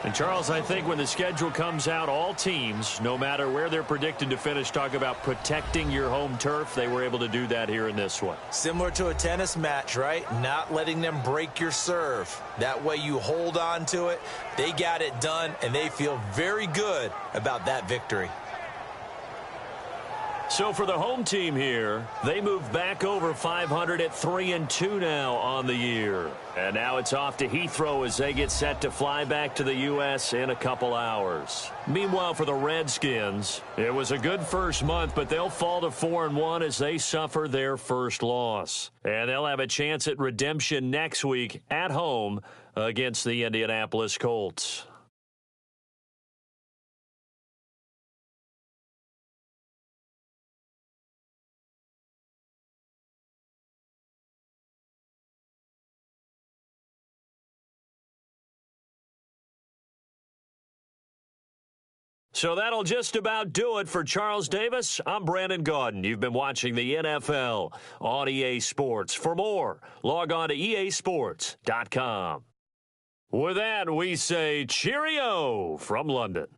And, Charles, I think when the schedule comes out, all teams, no matter where they're predicted to finish, talk about protecting your home turf. They were able to do that here in this one. Similar to a tennis match, right? Not letting them break your serve. That way you hold on to it. They got it done, and they feel very good about that victory. So for the home team here, they move back over 500 at 3-2 now on the year. And now it's off to Heathrow as they get set to fly back to the U.S. in a couple hours. Meanwhile, for the Redskins, it was a good first month, but they'll fall to 4-1 as they suffer their first loss. And they'll have a chance at redemption next week at home against the Indianapolis Colts. So that'll just about do it for Charles Davis. I'm Brandon Gaudin. You've been watching the NFL on EA Sports. For more, log on to easports.com. With that, we say cheerio from London.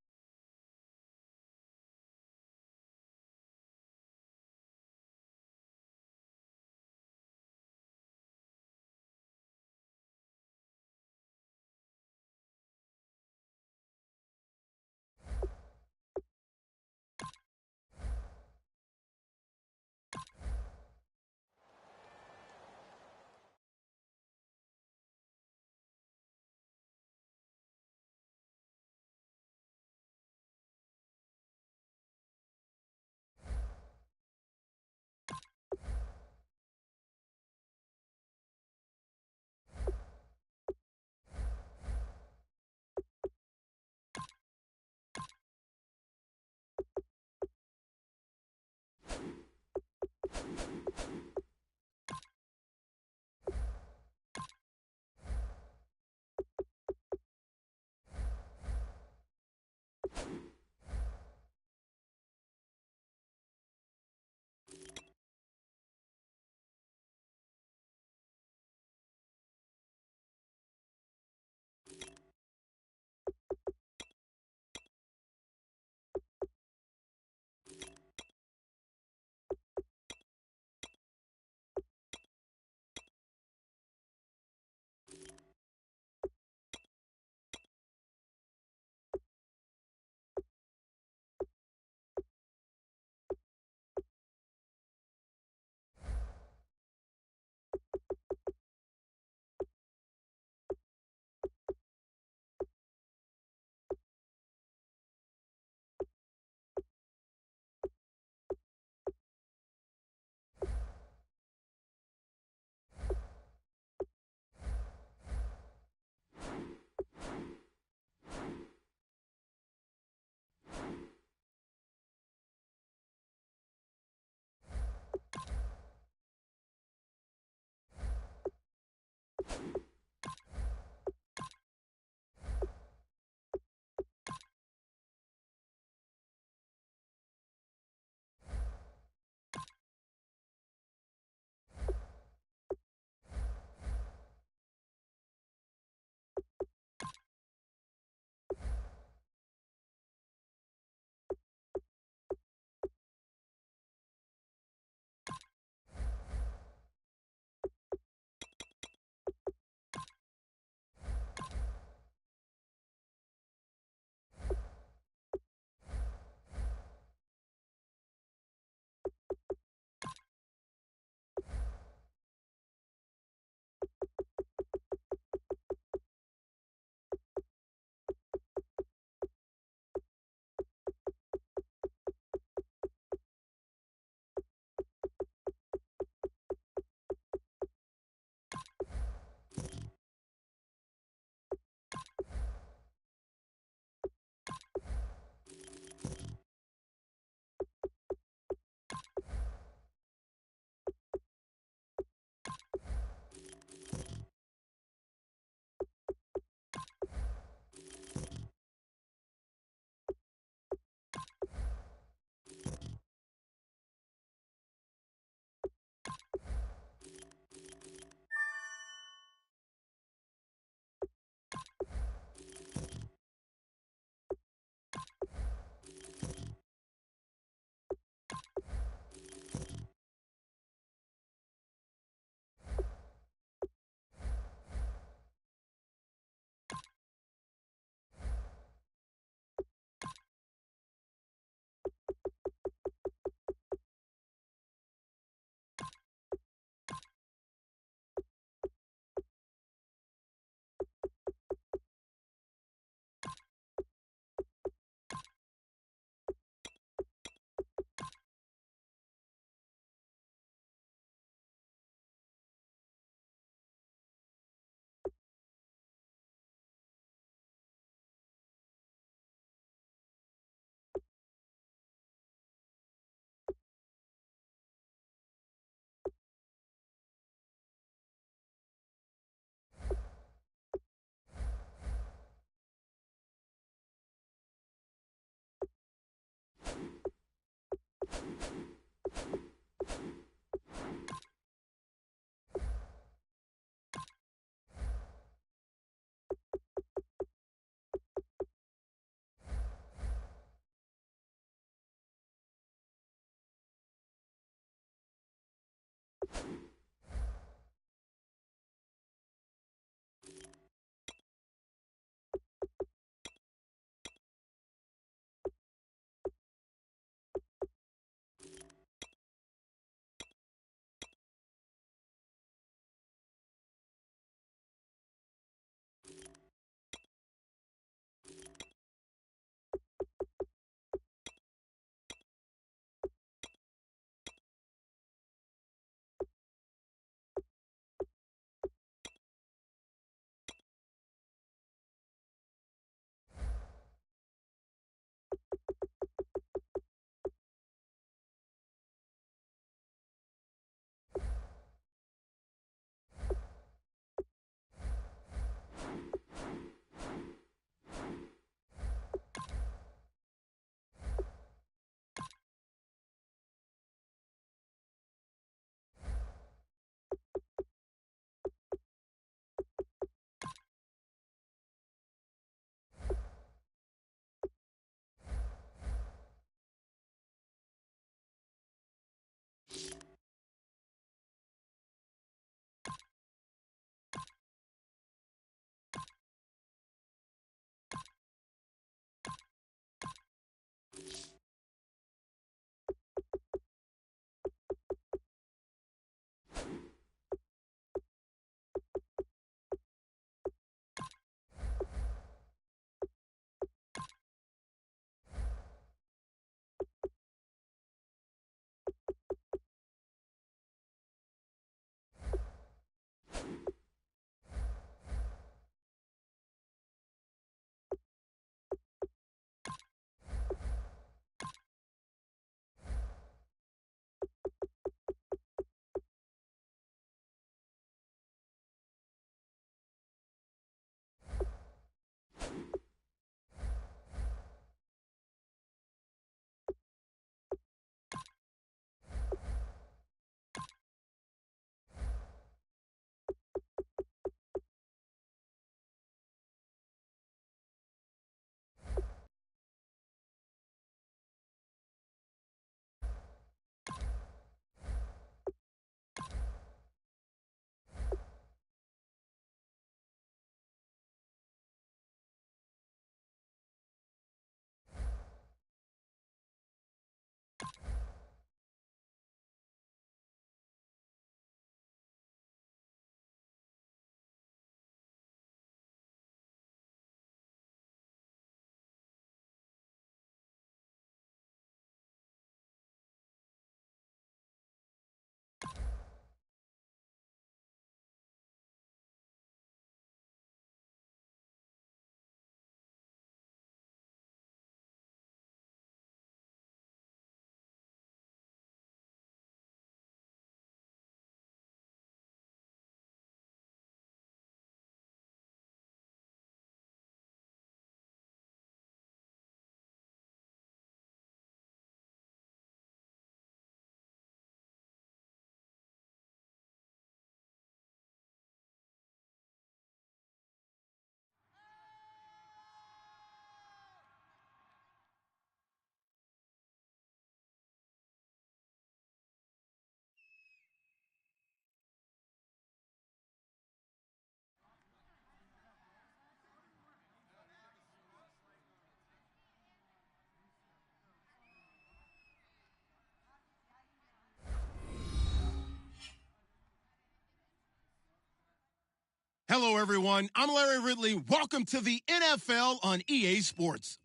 Hello, everyone. I'm Larry Ridley. Welcome to the NFL on EA Sports.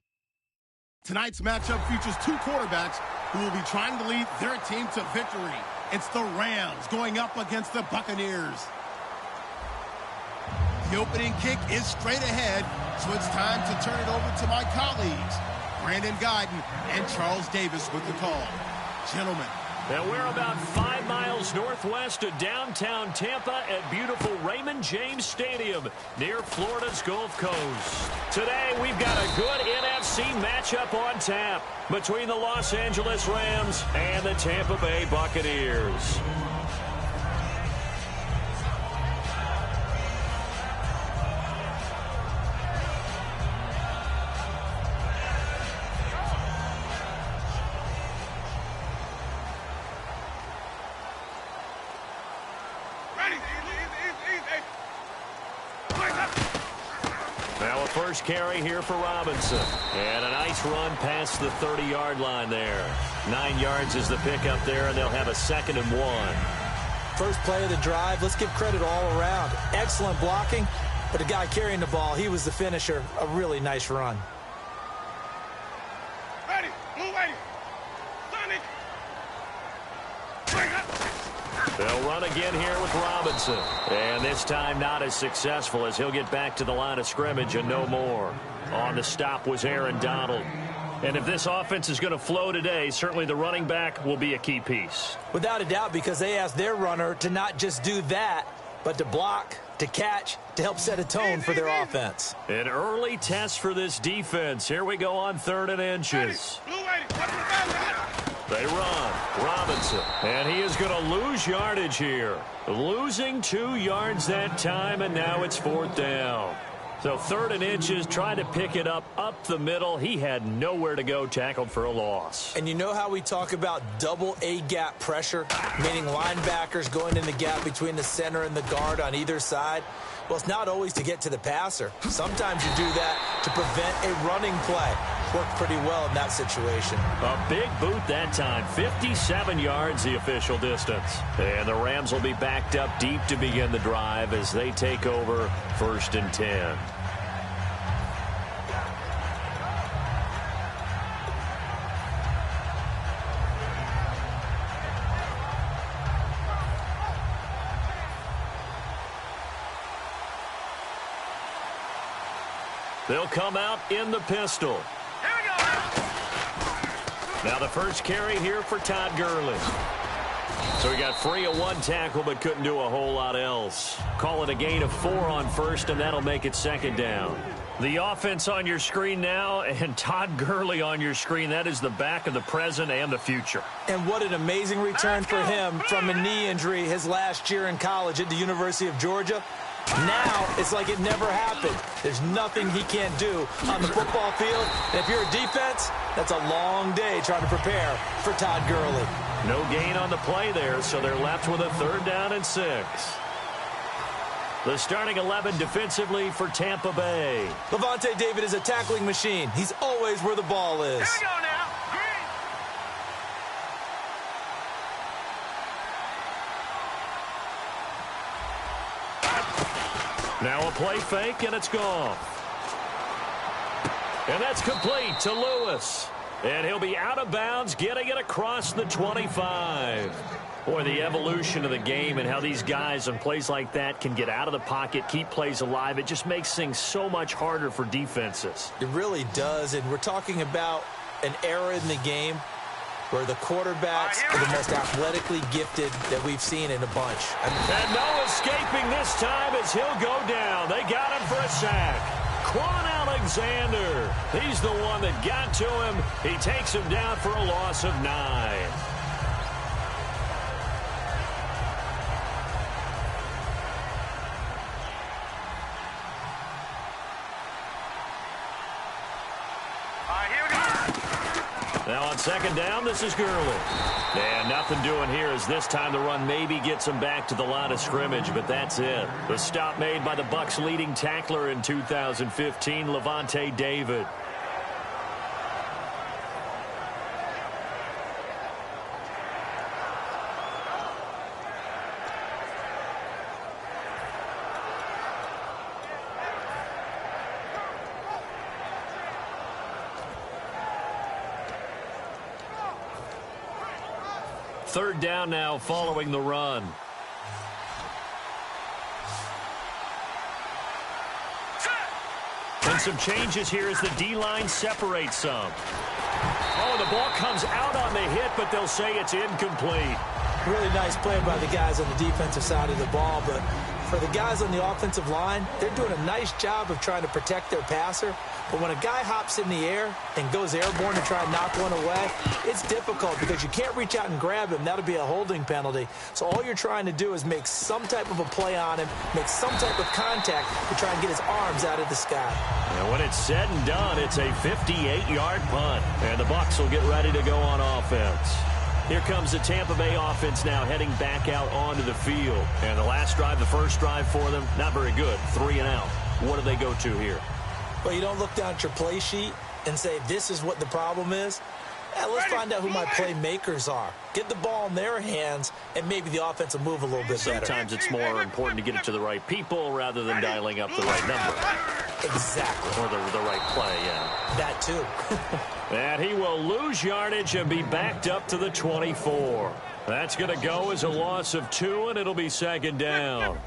Tonight's matchup features two quarterbacks who will be trying to lead their team to victory. It's the Rams going up against the Buccaneers. The opening kick is straight ahead, so it's time to turn it over to my colleagues, Brandon Guyton and Charles Davis with the call. Gentlemen. And we're about 5 miles northwest of downtown Tampa at beautiful Raymond James Stadium near Florida's Gulf Coast. Today, we've got a good NFC matchup on tap between the Los Angeles Rams and the Tampa Bay Buccaneers. Now a first carry here for Robinson. And a nice run past the 30-yard line there. 9 yards is the pickup there, and they'll have a 2nd and 1. First play of the drive, let's give credit all around. Excellent blocking, but the guy carrying the ball, he was the finisher. A really nice run. Ready, move ready. Sonic. Bring up. They'll run again here with Robinson. And this time not as successful as he'll get back to the line of scrimmage and no more. On the stop was Aaron Donald. And if this offense is going to flow today, certainly the running back will be a key piece. Without a doubt, because they asked their runner to not just do that, but to block, to catch, to help set a tone for their offense. An early test for this defense. Here we go on 3rd and inches. They run. Robinson. And he is going to lose yardage here. Losing 2 yards that time, and now it's 4th down. So 3rd and inches, trying to pick it up the middle. He had nowhere to go, tackled for a loss. And you know how we talk about double A-gap pressure, meaning linebackers going in the gap between the center and the guard on either side? Well, it's not always to get to the passer. Sometimes you do that to prevent a running play. Worked pretty well in that situation. A big boot that time. 57 yards, the official distance. And the Rams will be backed up deep to begin the drive as they take over 1st and 10. They'll come out in the pistol. Here we go. Now the first carry here for Todd Gurley. So he got free of 1 tackle but couldn't do a whole lot else. Call it a gain of 4 on 1st, and that'll make it 2nd down. The offense on your screen now, and Todd Gurley on your screen. That is the back of the present and the future. And what an amazing return for him from a knee injury his last year in college at the University of Georgia. Now it's like it never happened. There's nothing he can't do on the football field. And if you're a defense, that's a long day trying to prepare for Todd Gurley. No gain on the play there, so they're left with a 3rd down and 6. The starting 11 defensively for Tampa Bay. Lavonte David is a tackling machine. He's always where the ball is. Here we go now. Now a play fake, and it's gone. And that's complete to Lewis. And he'll be out of bounds, getting it across the 25. Boy, the evolution of the game and how these guys on plays like that can get out of the pocket, keep plays alive, it just makes things so much harder for defenses. It really does, and we're talking about an era in the game where the quarterbacks are the most athletically gifted that we've seen in a bunch. And no escaping this time as he'll go down. They got him for a sack. Quan Alexander, he's the one that got to him. He takes him down for a loss of 9. Now on 2nd down, this is Gurley. And nothing doing here as this time the run maybe gets him back to the line of scrimmage, but that's it. The stop made by the Bucs' leading tackler in 2015, Lavonte David. Third down now following the run. And some changes here as the D-line separates some. Oh, the ball comes out on the hit, but they'll say it's incomplete. Really nice play by the guys on the defensive side of the ball, but for the guys on the offensive line, they're doing a nice job of trying to protect their passer. But when a guy hops in the air and goes airborne to try and knock one away, it's difficult because you can't reach out and grab him. That'll be a holding penalty. So all you're trying to do is make some type of a play on him, make some type of contact to try and get his arms out of the sky. And when it's said and done, it's a 58-yard punt. And the Bucs will get ready to go on offense. Here comes the Tampa Bay offense now heading back out onto the field. And the last drive, the first drive for them, not very good. 3 and out. What do they go to here? Well, you don't look down at your play sheet and say, this is what the problem is. Let's find out who my playmakers are. Get the ball in their hands, and maybe the offense will move a little bit better. Sometimes it's more important to get it to the right people rather than dialing up the right number. Exactly. Or the right play, yeah. That too. And he will lose yardage and be backed up to the 24. That's going to go as a loss of 2, and it'll be second down.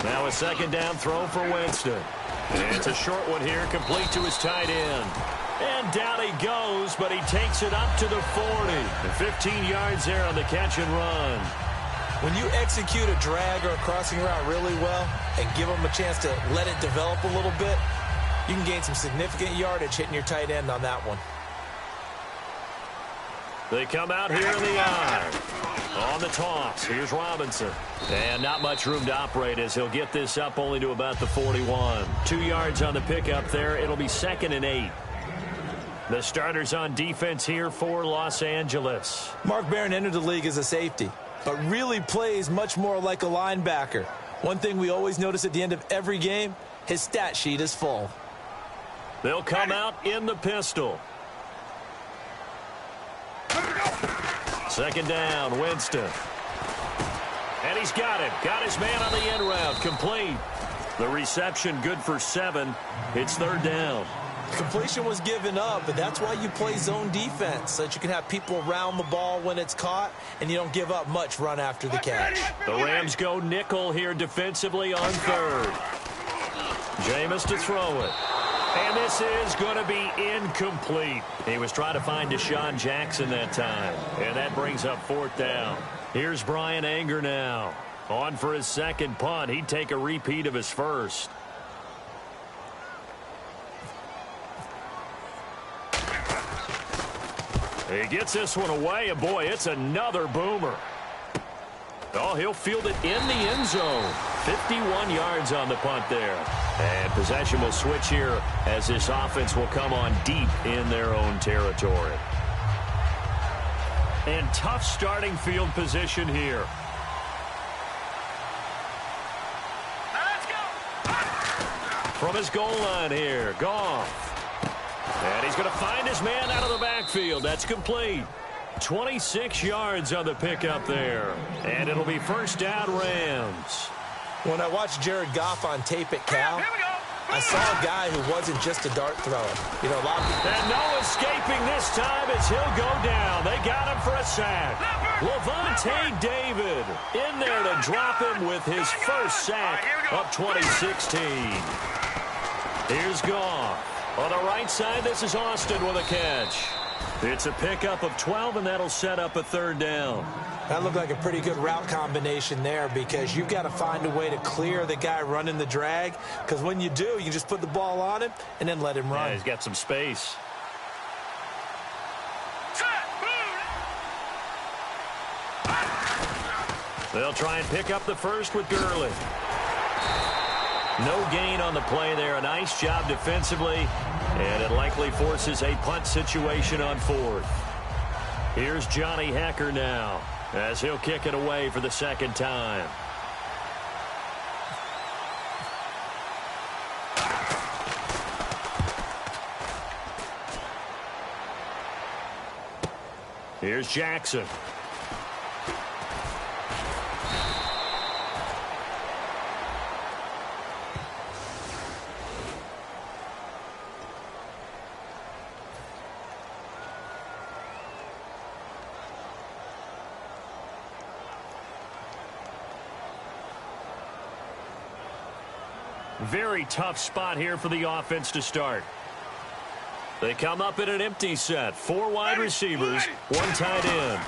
Now a second down throw for Winston. And it's a short one here, complete to his tight end. And down he goes, but he takes it up to the 40. And 15 yards there on the catch and run. When you execute a drag or a crossing route really well and give them a chance to let it develop a little bit, you can gain some significant yardage hitting your tight end on that one. They come out here in the eye. On the toss, here's Robinson. And not much room to operate as he'll get this up only to about the 41. 2 yards on the pickup there. It'll be 2nd and 8. The starters on defense here for Los Angeles. Mark Barron entered the league as a safety, but really plays much more like a linebacker. One thing we always notice at the end of every game, his stat sheet is full. They'll come out in the pistol. Second down, Winston. And he's got him. Got his man on the end route. Complete. The reception good for 7. It's third down. Completion was given up, but that's why you play zone defense, so that you can have people around the ball when it's caught, and you don't give up much run after the catch. The Rams go nickel here defensively on third. Jameis to throw it. And this is going to be incomplete. He was trying to find Deshaun Jackson that time. And that brings up 4th down. Here's Brian Anger now. On for his second punt. He'd take a repeat of his first. He gets this one away, and boy, it's another boomer. Oh, he'll field it in the end zone. 51 yards on the punt there. And possession will switch here as this offense will come on deep in their own territory. And tough starting field position here. Let's go. From his goal line here, Goff. And he's going to find his man out of the backfield. That's complete. 26 yards on the pickup there. And it'll be first down, Rams. When I watched Jared Goff on tape at Cal, I saw a guy who wasn't just a dart thrower. You know, a lot of people... And no escaping this time as he'll go down. They got him for a sack. Levante David in there to drop him with his first sack of 2016. Here's Goff. On the right side, this is Austin with a catch. It's a pickup of 12, and that'll set up a third down. That looked like a pretty good route combination there because you've got to find a way to clear the guy running the drag, because when you do, you just put the ball on him and then let him run. Yeah, he's got some space. They'll try and pick up the first with Gurley. No gain on the play there. A nice job defensively, and it likely forces a punt situation on 4th. Here's Johnny Hecker now as he'll kick it away for the second time. Here's Jackson. Very tough spot here for the offense to start. They come up in an empty set. 4 wide receivers, 1 tight end.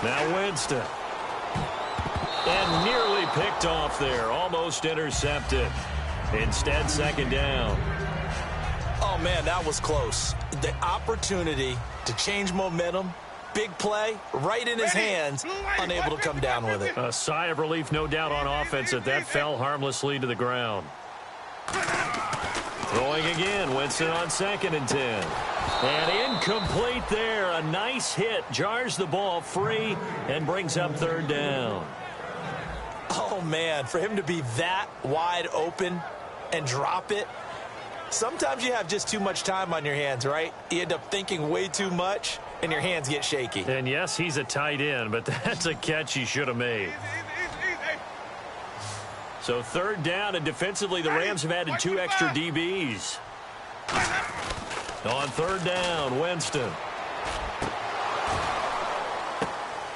Now Winston. And nearly picked off there. Almost intercepted. Instead, second down. Oh, man, that was close. The opportunity to change momentum, big play, right in his hands, unable to come down with it. A sigh of relief, no doubt, on offense that fell harmlessly to the ground. Throwing again, Winston on 2nd and 10. And incomplete there. A nice hit. Jars the ball free and brings up 3rd down. Oh, man, for him to be that wide open and drop it. Sometimes you have just too much time on your hands, right? You end up thinking way too much, and your hands get shaky. And, yes, he's a tight end, but that's a catch he should have made. So 3rd down, and defensively, the Rams have added 2 extra DBs. On 3rd down, Winston.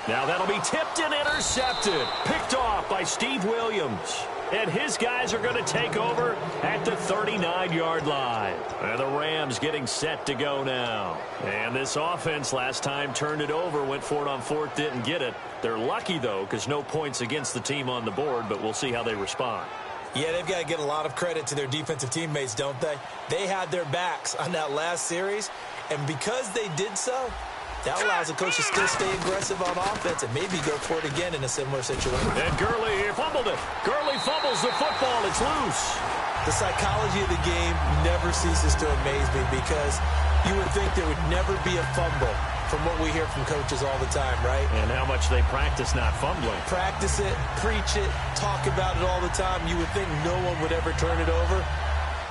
Now that'll be tipped and intercepted. Picked off by Steve Williams. And his guys are going to take over at the 39-yard line. And the Rams getting set to go now. And this offense last time turned it over, went for it on 4th, didn't get it. They're lucky, though, because no points against the team on the board, but we'll see how they respond. Yeah, they've got to get a lot of credit to their defensive teammates, don't they? They had their backs on that last series, and because they did so, that allows the coach to still stay aggressive on offense and maybe go for it again in a similar situation. And Gurley here fumbled it. Gurley fumbles the football. It's loose. The psychology of the game never ceases to amaze me because you would think there would never be a fumble from what we hear from coaches all the time, right? And how much they practice not fumbling. Practice it, preach it, talk about it all the time. You would think no one would ever turn it over.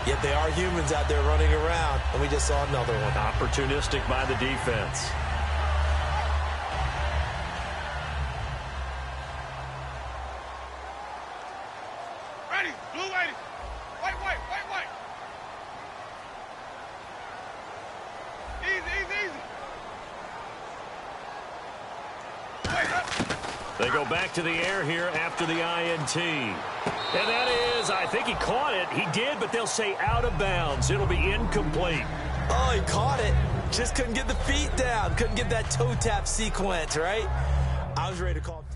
Yet they are humans out there running around, and we just saw another one. Opportunistic by the defense. They go back to the air here after the INT. And that is, I think he caught it. He did, but they'll say out of bounds. It'll be incomplete. Oh, he caught it. Just couldn't get the feet down. Couldn't get that toe tap sequence, right? I was ready to call.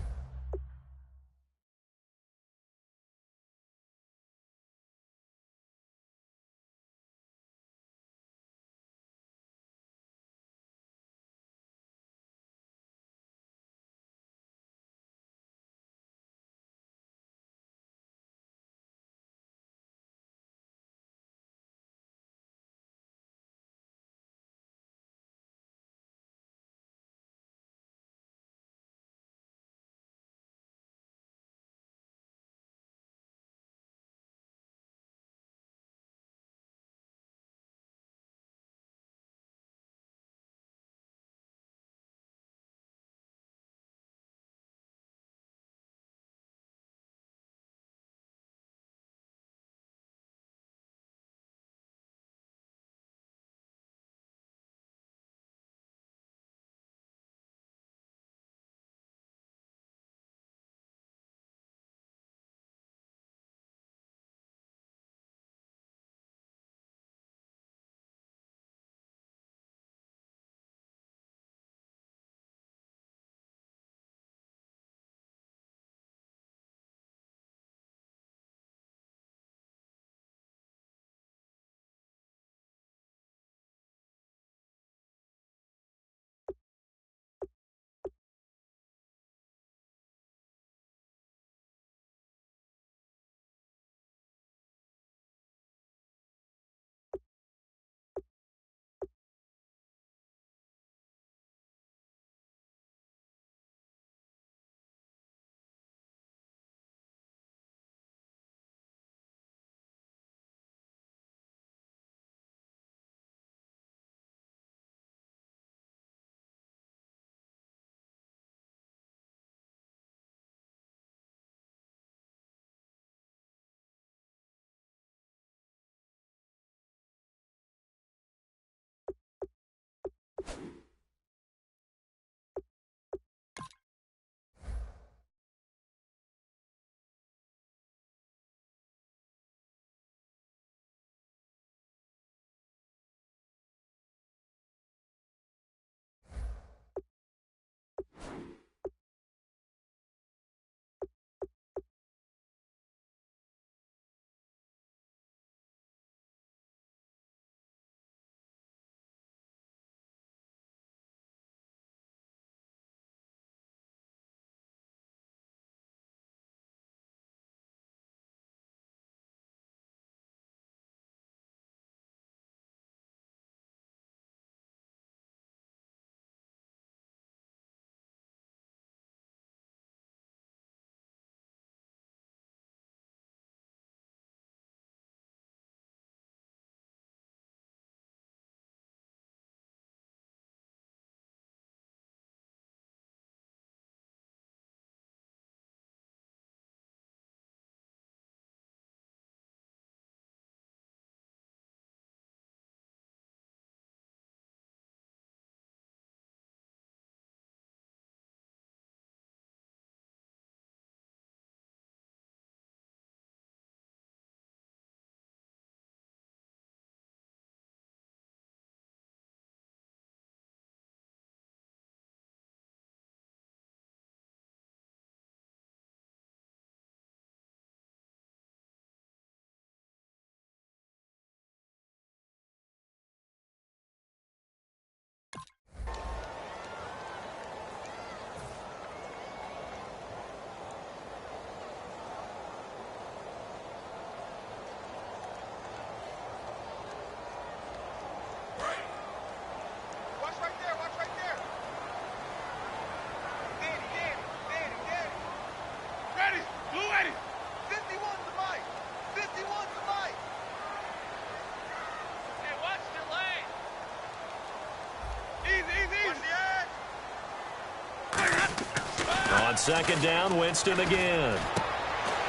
On second down, Winston again.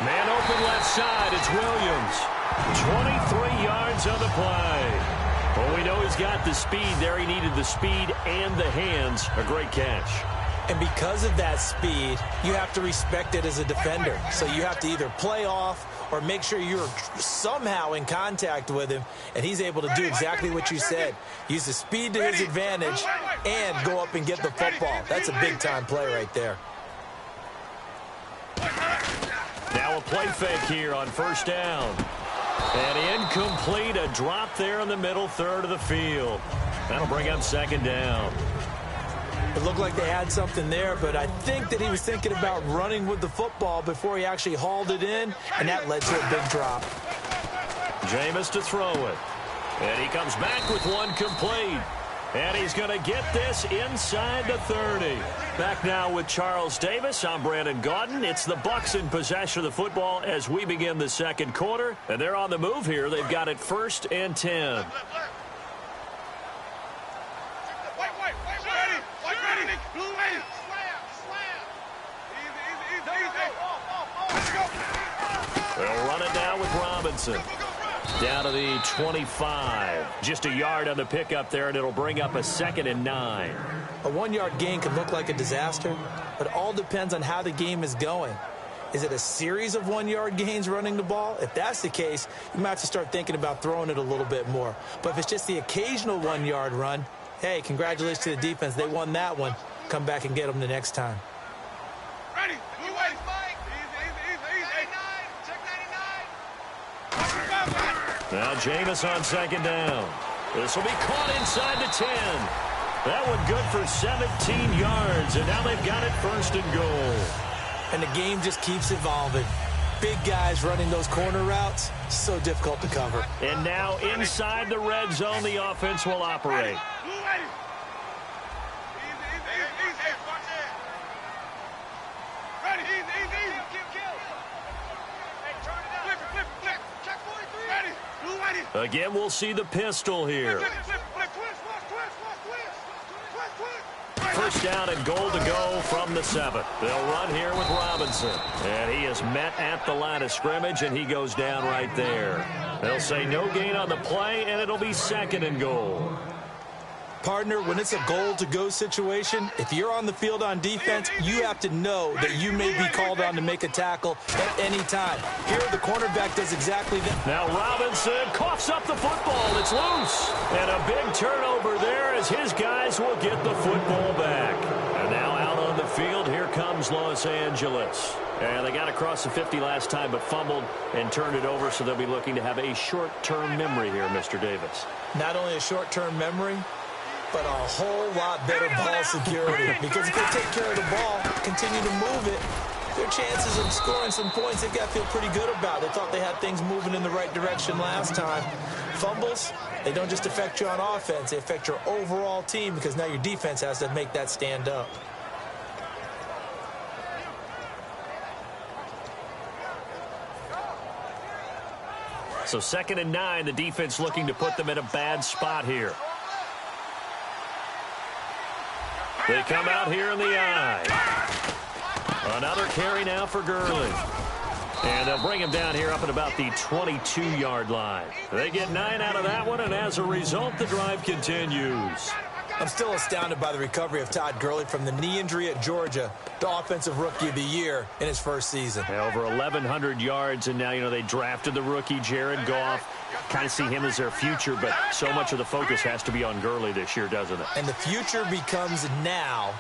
Man open left side, it's Williams. 23 yards on the play. Well, we know he's got the speed there. He needed the speed and the hands. A great catch. And because of that speed, you have to respect it as a defender. So you have to either play off or make sure you're somehow in contact with him, and he's able to do exactly what you said. Use the speed to his advantage and go up and get the football. That's a big-time play right there. Now a play fake here on first down. And incomplete, a drop there in the middle third of the field. That'll bring up second down. It looked like they had something there, but I think that he was thinking about running with the football before he actually hauled it in, and that led to a big drop. Jameis to throw it. And he comes back with one complete. And he's going to get this inside the 30. Back now with Charles Davis. I'm Brandon Gaudin. It's the Bucs in possession of the football as we begin the second quarter. And they're on the move here. They've got it 1st and 10. They'll run it now with Robinson. Down to the 25. Just a yard on the pickup there, and it'll bring up a 2nd and 9. A 1-yard gain can look like a disaster, but it all depends on how the game is going. Is it a series of 1-yard gains running the ball? If that's the case, you might have to start thinking about throwing it a little bit more. But if it's just the occasional 1-yard run, hey, congratulations to the defense. They won that one. Come back and get them the next time. Ready. Now Jameis on second down. This will be caught inside the 10. That one good for 17 yards, and now they've got it 1st and goal. And the game just keeps evolving. Big guys running those corner routes, so difficult to cover. And now inside the red zone, the offense will operate. Again, we'll see the pistol here. First down and goal to go from the 7. They'll run here with Robinson. And he is met at the line of scrimmage, and he goes down right there. They'll say no gain on the play, and it'll be 2nd and goal. Partner, when it's a goal-to-go situation, if you're on the field on defense, you have to know that you may be called on to make a tackle at any time. Here, the cornerback does exactly that. Now Robinson coughs up the football. It's loose. And a big turnover there as his guys will get the football back. And now out on the field, here comes Los Angeles. And they got across the 50 last time, but fumbled and turned it over, so they'll be looking to have a short-term memory here, Mr. Davis. Not only a short-term memory, but a whole lot better ball security. Because if they take care of the ball, continue to move it, their chances of scoring some points, they've got to feel pretty good about. They thought they had things moving in the right direction last time. Fumbles, they don't just affect you on offense, they affect your overall team because now your defense has to make that stand up. So 2nd and 9, the defense looking to put them in a bad spot here. They come out here in the eye. Another carry now for Gurley. And they'll bring him down here up at about the 22-yard line. They get 9 out of that one, and as a result, the drive continues. I'm still astounded by the recovery of Todd Gurley from the knee injury at Georgia, the Offensive Rookie of the Year in his first season. Over 1,100 yards, and now, you know, they drafted the rookie, Jared Goff. Kind of see him as their future, but so much of the focus has to be on Gurley this year, doesn't it? And the future becomes now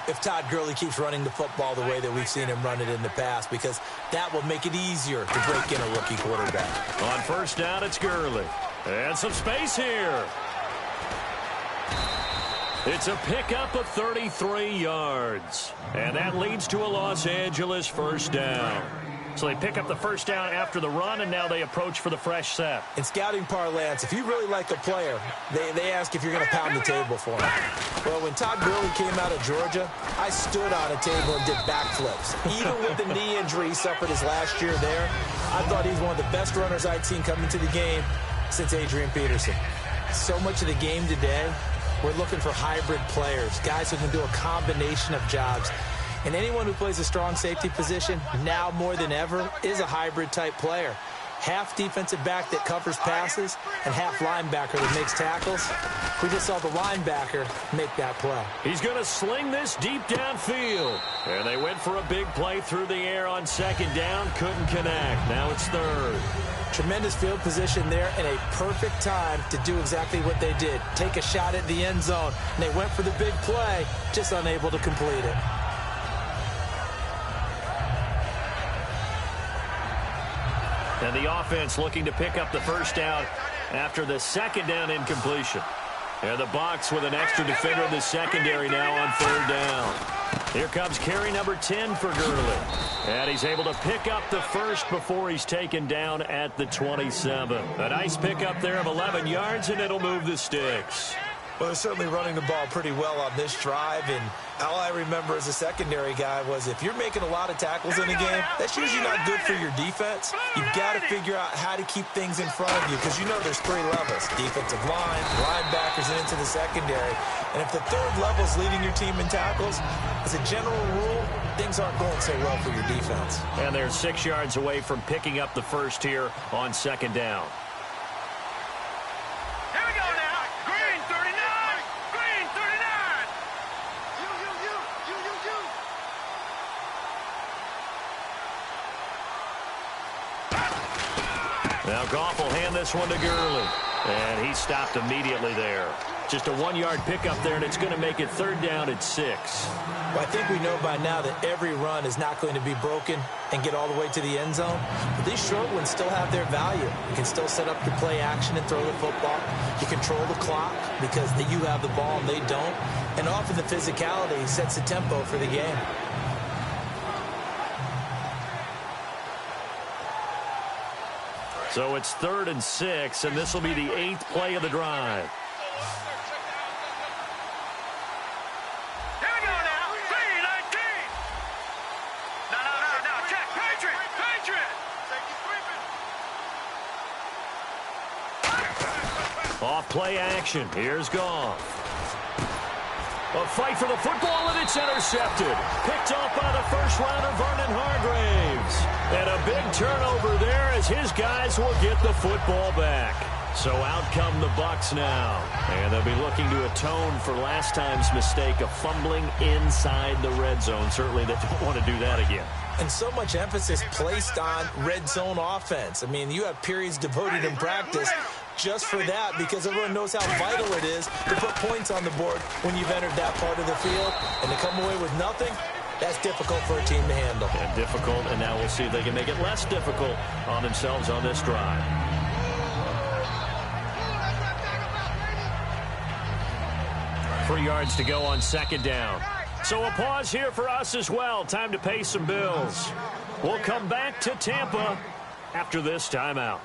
if Todd Gurley keeps running the football the way that we've seen him run it in the past, because that will make it easier to break in a rookie quarterback. On first down, it's Gurley. And some space here. It's a pickup of 33 yards. And that leads to a Los Angeles first down. So they pick up the first down after the run, and now they approach for the fresh set. In scouting parlance, if you really like a player, they ask if you're going to pound the table for him. Well, when Todd Gurley came out of Georgia, I stood on a table and did backflips. Even with the knee injury he suffered his last year there, I thought he's one of the best runners I'd seen come into the game since Adrian Peterson. So much of the game today, we're looking for hybrid players, guys who can do a combination of jobs. And anyone who plays a strong safety position, now more than ever, is a hybrid-type player. Half defensive back that covers passes and half linebacker that makes tackles. We just saw the linebacker make that play. He's going to sling this deep downfield. And they went for a big play through the air on second down. Couldn't connect. Now it's third. Tremendous field position there and a perfect time to do exactly what they did. Take a shot at the end zone. And they went for the big play, just unable to complete it. And the offense looking to pick up the first down after the second down incompletion. And the Bucs with an extra defender in the secondary now on third down. Here comes carry number 10 for Gurley. And he's able to pick up the first before he's taken down at the 27. A nice pickup there of 11 yards, and it'll move the sticks. Well, they're certainly running the ball pretty well on this drive, and all I remember as a secondary guy was if you're making a lot of tackles in a game, that's usually not good for your defense. You've got to figure out how to keep things in front of you because you know there's three levels, defensive line, linebackers, and into the secondary. And if the third level is leading your team in tackles, as a general rule, things aren't going so well for your defense. And they're 6 yards away from picking up the first here on second down. Now Goff will hand this one to Gurley. And he stopped immediately there. Just a 1-yard pickup there, and it's going to make it third down at 6. Well, I think we know by now that every run is not going to be broken and get all the way to the end zone. But these short ones still have their value. You can still set up the play action and throw the football. You control the clock because you have the ball and they don't. And often the physicality sets the tempo for the game. So it's 3rd and 6, and this will be the 8th play of the drive. Here we go now. 3-19. No. Check. Patriot. Off play action. Here's Goff. A fight for the football, and it's intercepted. Picked off by the first-rounder, Vernon Hargreaves. And a big turnover there as his guys will get the football back. So out come the Bucs now. And they'll be looking to atone for last time's mistake of fumbling inside the red zone. Certainly they don't want to do that again. And so much emphasis placed on red zone offense. I mean, you have periods devoted in practice just for that because everyone knows how vital it is to put points on the board when you've entered that part of the field. And to come away with nothing, that's difficult for a team to handle. And difficult, and now we'll see if they can make it less difficult on themselves on this drive. Three yards to go on second down. So a pause here for us as well. Time to pay some bills. We'll come back to Tampa after this timeout.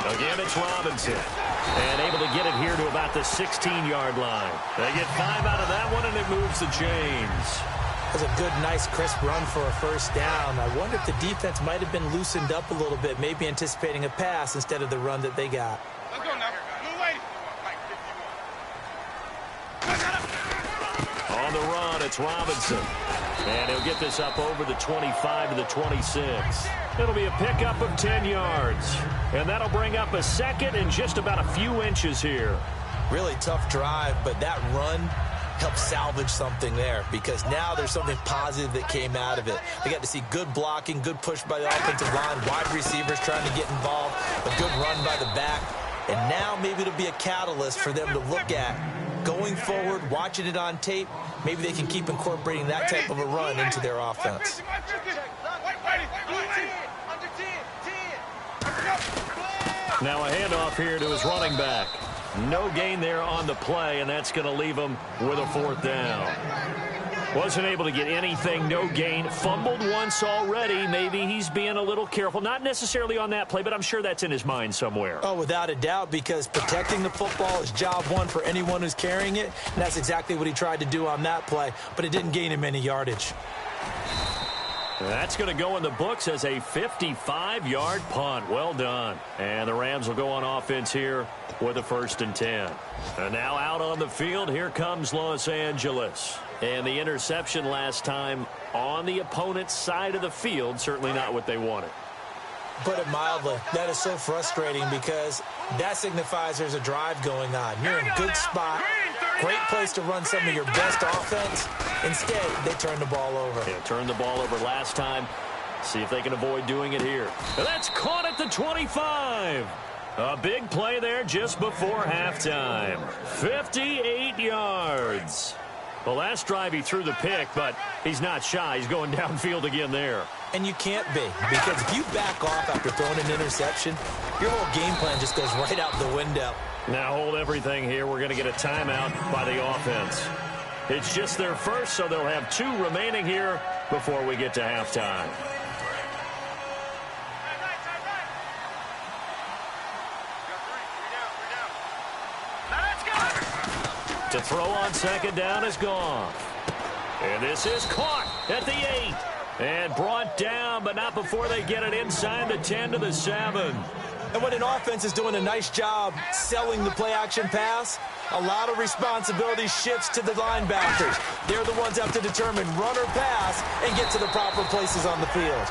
Again, it's Robinson. And able to get it here to about the 16-yard line. They get 5 out of that one, and it moves the chains. That was a good, nice, crisp run for a first down. I wonder if the defense might have been loosened up a little bit, maybe anticipating a pass instead of the run that they got. Let's go now. On the run, it's Robinson. And he'll get this up over the 25 to the 26. It'll be a pickup of 10 yards. And that'll bring up a second and just about a few inches here. Really tough drive, but that run helped salvage something there because now there's something positive that came out of it. They got to see good blocking, good push by the offensive line, wide receivers trying to get involved, a good run by the back. And now maybe it'll be a catalyst for them to look at going forward, watching it on tape. Maybe they can keep incorporating that type of a run into their offense. Now a handoff here to his running back. No gain there on the play, and that's going to leave him with a fourth down. Wasn't able to get anything, no gain. Fumbled once already. Maybe he's being a little careful. Not necessarily on that play, but I'm sure that's in his mind somewhere. Oh, without a doubt, because protecting the football is job one for anyone who's carrying it, and that's exactly what he tried to do on that play, but it didn't gain him any yardage. That's going to go in the books as a 55-yard punt. Well done. And the Rams will go on offense here with a 1st and 10. And now out on the field, here comes Los Angeles. And the interception last time on the opponent's side of the field, certainly not what they wanted. Put it mildly, that is so frustrating because that signifies there's a drive going on. You're in a good spot, great place to run some of your best offense. Instead, they turn the ball over. Yeah, turned the ball over last time. See if they can avoid doing it here. And that's caught at the 25. A big play there just before halftime. 58 yards. The last drive he threw the pick, but he's not shy. He's going downfield again there. And you can't be, because if you back off after throwing an interception, your whole game plan just goes right out the window. Now hold everything here. We're going to get a timeout by the offense. It's just their first, so they'll have 2 remaining here before we get to halftime. To throw on 2nd down is gone. And this is caught at the 8. And brought down, but not before they get it inside the 10 to the 7. And when an offense is doing a nice job selling the play-action pass, a lot of responsibility shifts to the linebackers. They're the ones that have to determine run or pass and get to the proper places on the field.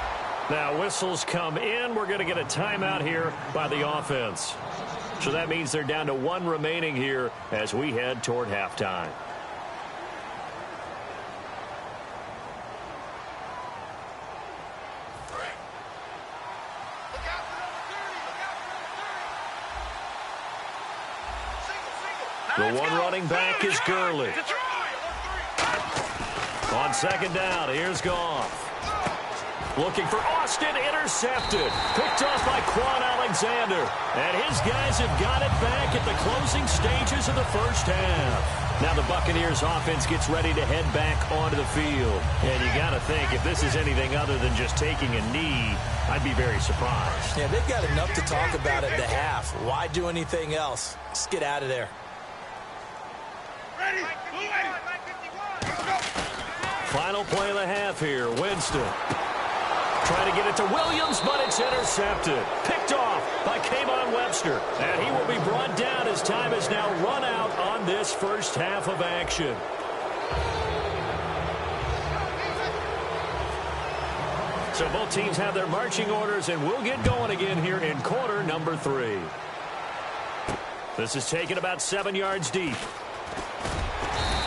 Now whistles come in. We're going to get a timeout here by the offense. So that means they're down to 1 remaining here as we head toward halftime. The one running back is Gurley. On 2nd down, here's Goff. Looking for Austin, intercepted. Picked off by Quan Alexander. And his guys have got it back at the closing stages of the first half. Now the Buccaneers offense gets ready to head back onto the field. And you got to think, if this is anything other than just taking a knee, I'd be very surprised. Yeah, they've got enough to talk about at the half. Why do anything else? Just get out of there. Final play of the half here. Winston trying to get it to Williams, but it's intercepted. Picked off by Kayvon Webster. And he will be brought down as time has now run out on this first half of action. So both teams have their marching orders, and we'll get going again here in quarter number 3. This is taken about 7 yards deep.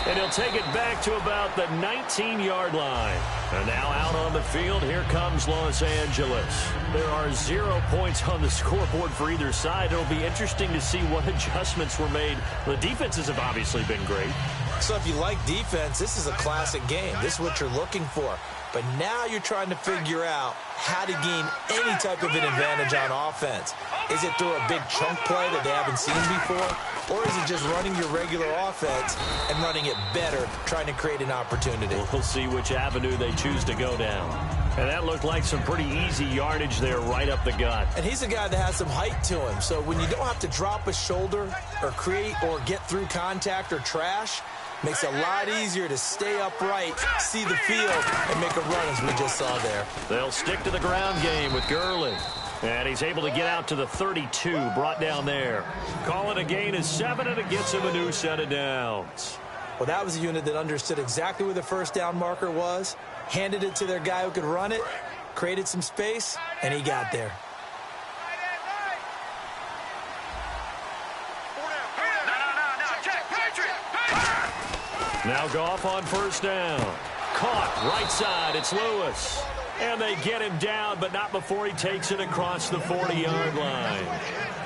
And he'll take it back to about the 19-yard line. And now out on the field, here comes Los Angeles. There are 0 points on the scoreboard for either side. It'll be interesting to see what adjustments were made. The defenses have obviously been great. So if you like defense, this is a classic game. This is what you're looking for. But now you're trying to figure out how to gain any type of an advantage on offense. Is it through a big chunk play that they haven't seen before? Or is it just running your regular offense and running it better, trying to create an opportunity? We'll see which avenue they choose to go down. And that looked like some pretty easy yardage there right up the gut. And he's a guy that has some height to him. So when you don't have to drop a shoulder or create or get through contact or trash, makes it a lot easier to stay upright, see the field, and make a run as we just saw there. They'll stick to the ground game with Gurley. And he's able to get out to the 32, brought down there. Call it a gain of 7, and it gets him a new set of downs. Well, that was a unit that understood exactly where the first down marker was, handed it to their guy who could run it, created some space, and he got there. Now Goff on 1st down. Caught right side. It's Lewis. And they get him down, but not before he takes it across the 40-yard line.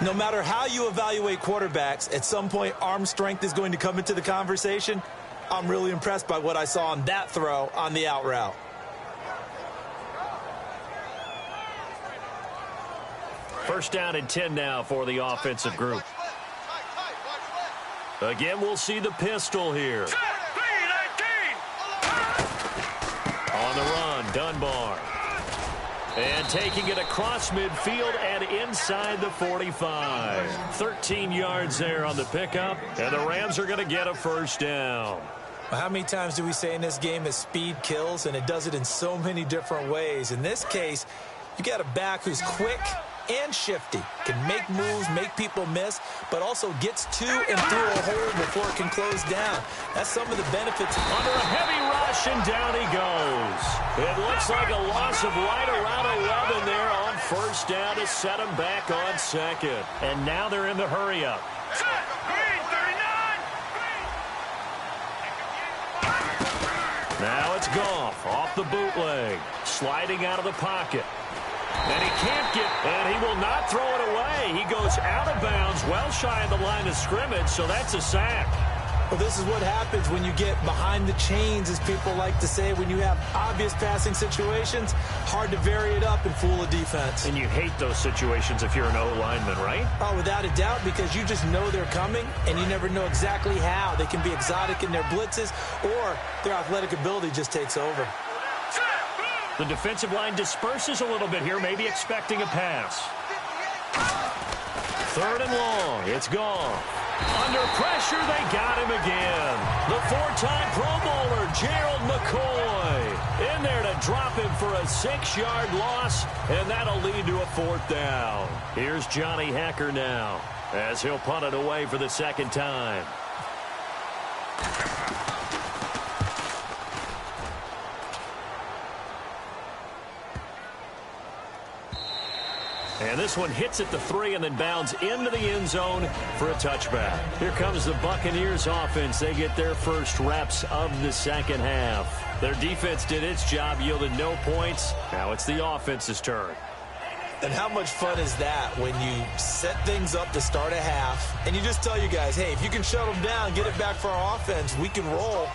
No matter how you evaluate quarterbacks, at some point arm strength is going to come into the conversation. I'm really impressed by what I saw on that throw on the out route. First down and 10 now for the offensive group. Again, we'll see the pistol here. On the run, Dunbar. And taking it across midfield and inside the 45. 13 yards there on the pickup, and the Rams are going to get a first down. Well, how many times do we say in this game that speed kills, and it does it in so many different ways? In this case, you got a back who's quick and shifty, can make moves, make people miss, but also gets to and through a hole before it can close down. That's some of the benefits. Under a heavy rush, and down he goes. It looks like a loss of right around 11 there on first down to set him back on second. And now they're in the hurry-up. Green, 39. Now it's Goff off the bootleg, sliding out of the pocket. And he can't get, and he will not throw it away. He goes out of bounds, well shy of the line of scrimmage, so that's a sack. Well, this is what happens when you get behind the chains, as people like to say. When you have obvious passing situations, hard to vary it up and fool a defense. And you hate those situations if you're an O-lineman, right? Oh, without a doubt, because you just know they're coming, and you never know exactly how. They can be exotic in their blitzes, or their athletic ability just takes over. The defensive line disperses a little bit here, maybe expecting a pass. Third and long. It's gone. Under pressure, they got him again. The four-time Pro Bowler, Gerald McCoy, in there to drop him for a 6-yard loss, and that'll lead to a fourth down. Here's Johnny Hacker now, as he'll punt it away for the second time. And this one hits at the 3 and then bounds into the end zone for a touchback. Here comes the Buccaneers offense. They get their first reps of the second half. Their defense did its job, yielded no points. Now it's the offense's turn. And how much fun is that when you set things up to start a half and you just tell you guys, hey, if you can shut them down, get it back for our offense, we can roll.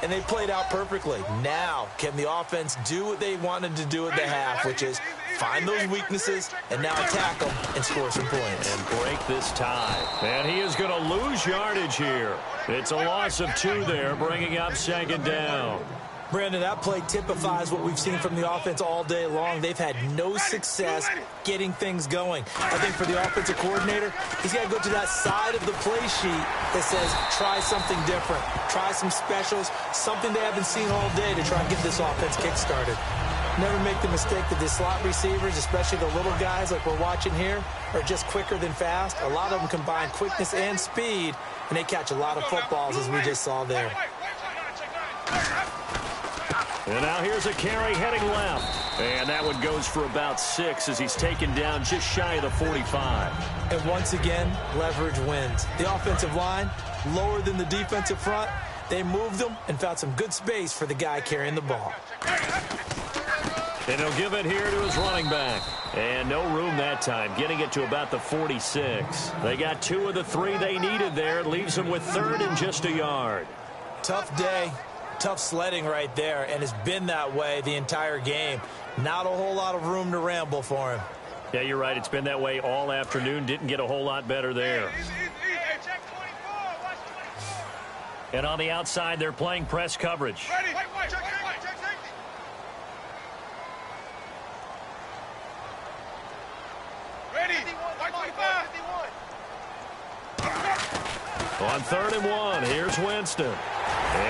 And they played out perfectly. Now, can the offense do what they wanted to do at the half, which is find those weaknesses and now attack them and score some points. And break this tie. And he is going to lose yardage here. It's a loss of 2 there, bringing up second down. Brandon, that play typifies what we've seen from the offense all day long. They've had no success getting things going. I think for the offensive coordinator, he's got to go to that side of the play sheet that says try something different, try some specials, something they haven't seen all day to try and get this offense kick-started. Never make the mistake that the slot receivers, especially the little guys like we're watching here, are just quicker than fast. A lot of them combine quickness and speed, and they catch a lot of footballs, as we just saw there. And now here's a carry heading left. And that one goes for about 6 as he's taken down just shy of the 45. And once again, leverage wins. The offensive line, lower than the defensive front. They moved them and found some good space for the guy carrying the ball. And he'll give it here to his running back. And no room that time, getting it to about the 46. They got 2 of the 3 they needed there. Leaves them with 3rd and just a yard. Tough day. Tough sledding right there, and it's been that way the entire game. Not a whole lot of room to ramble for him. Yeah, you're right. It's been that way all afternoon. Didn't get a whole lot better there. And on the outside, they're playing press coverage. On 3rd and 1, here's Winston.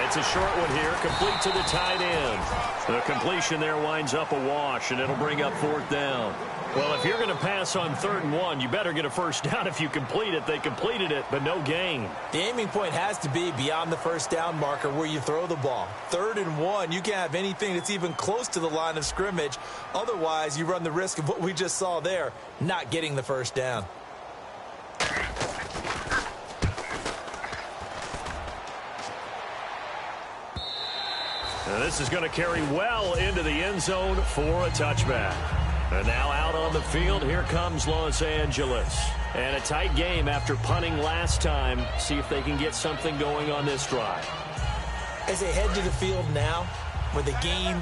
It's a short one here, complete to the tight end. The completion there winds up a wash, and it'll bring up 4th down. Well, if you're going to pass on 3rd and 1, you better get a first down if you complete it. They completed it, but no gain. The aiming point has to be beyond the first down marker where you throw the ball. 3rd and 1, you can't have anything that's even close to the line of scrimmage. Otherwise, you run the risk of what we just saw there, not getting the first down. And this is going to carry well into the end zone for a touchback. And now out on the field, here comes Los Angeles. And a tight game after punting last time. See if they can get something going on this drive. As they head to the field now, with the game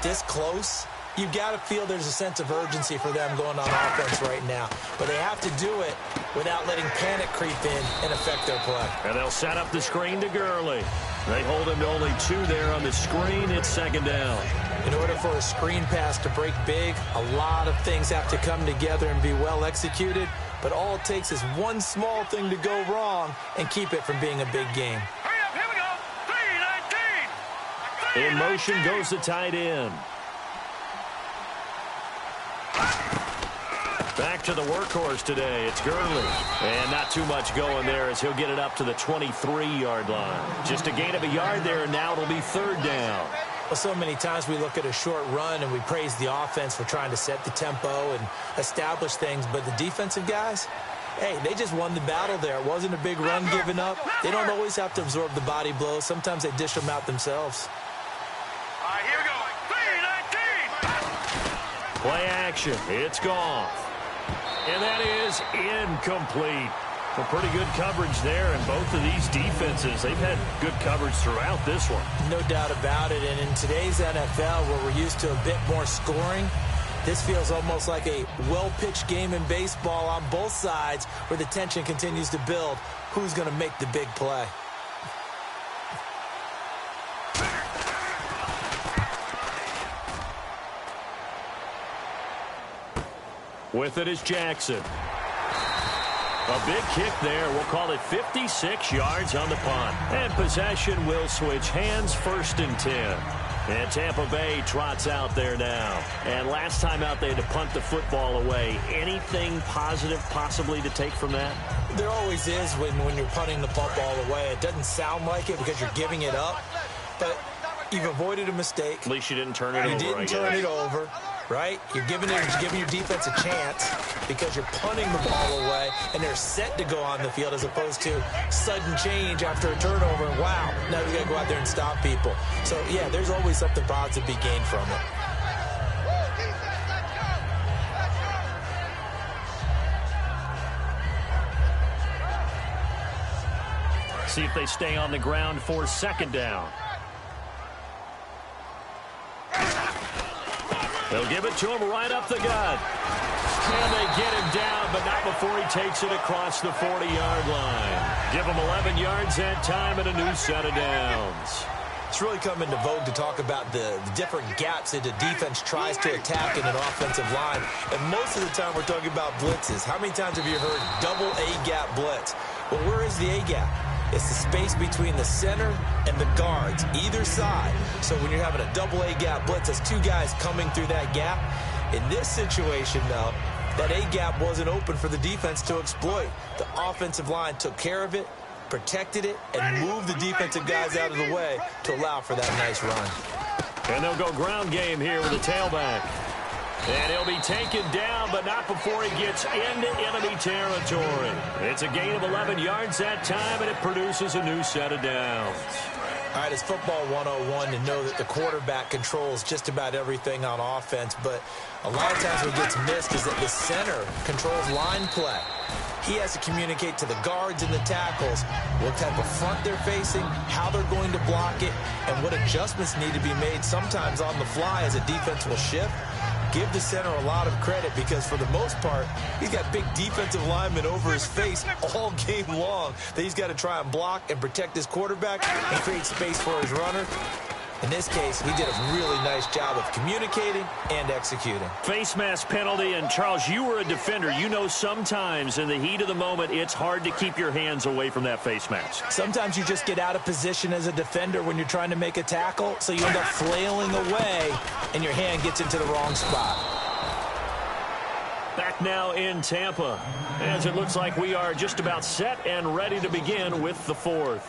this close, you've got to feel there's a sense of urgency for them going on offense right now. But they have to do it without letting panic creep in and affect their play. And they'll set up the screen to Gurley. They hold him to only 2 there on the screen. It's 2nd down. In order for a screen pass to break big, a lot of things have to come together and be well executed. But all it takes is one small thing to go wrong and keep it from being a big game. Hurry up, here we go. In motion goes the tight end. Back to the workhorse today. It's Gurley. And not too much going there as he'll get it up to the 23-yard line. Just a gain of a yard there, and now it'll be third down. Well, so many times we look at a short run and we praise the offense for trying to set the tempo and establish things. But the defensive guys, hey, they just won the battle there. It wasn't a big run given up. They don't always have to absorb the body blows. Sometimes they dish them out themselves. All right, here we go. 3-19. Play action. It's gone. And that is incomplete. Well, pretty good coverage there, and both of these defenses, they've had good coverage throughout this one. No doubt about it, and in today's NFL, where we're used to a bit more scoring, this feels almost like a well-pitched game in baseball on both sides where the tension continues to build. Who's going to make the big play? With it is Jackson. A big kick there. We'll call it 56 yards on the punt. And possession will switch hands, 1st and 10. And Tampa Bay trots out there now. And last time out, they had to punt the football away. Anything positive possibly to take from that? There always is when you're punting the football away. It doesn't sound like it because you're giving it up. But you've avoided a mistake. At least you didn't turn it over. You didn't turn it over. Right? You're giving your defense a chance because you're punting the ball away, and they're set to go on the field as opposed to sudden change after a turnover. And wow, now we got to go out there and stop people. So, yeah, there's always something positive to be gained from it. See if they stay on the ground for 2nd down. They'll give it to him right up the gut. And they get him down, but not before he takes it across the 40-yard line. Give him 11 yards that time and a new set of downs. It's really come into vogue to talk about the different gaps that the defense tries to attack in an offensive line. And most of the time we're talking about blitzes. How many times have you heard double A-gap blitz? Well, where is the A-gap? It's the space between the center and the guards, either side. So when you're having a double A-gap blitz, that's 2 guys coming through that gap. In this situation, though, that A-gap wasn't open for the defense to exploit. The offensive line took care of it, protected it, and moved the defensive guys out of the way to allow for that nice run. And they'll go ground game here with the tailback. And he'll be taken down, but not before he gets into enemy territory. It's a gain of 11 yards that time, and it produces a new set of downs. All right, it's football 101 to know that the quarterback controls just about everything on offense, but a lot of times what gets missed is that the center controls line play. He has to communicate to the guards and the tackles what type of front they're facing, how they're going to block it, and what adjustments need to be made sometimes on the fly as a defense will shift. Give the center a lot of credit because, for the most part, he's got big defensive linemen over his face all game long that he's got to try and block and protect his quarterback and create space for his runner. In this case, he did a really nice job of communicating and executing. Face mask penalty, and Charles, you were a defender. You know sometimes in the heat of the moment, it's hard to keep your hands away from that face mask. Sometimes you just get out of position as a defender when you're trying to make a tackle, so you end up flailing away, and your hand gets into the wrong spot. Back now in Tampa, as it looks like we are just about set and ready to begin with the 4th.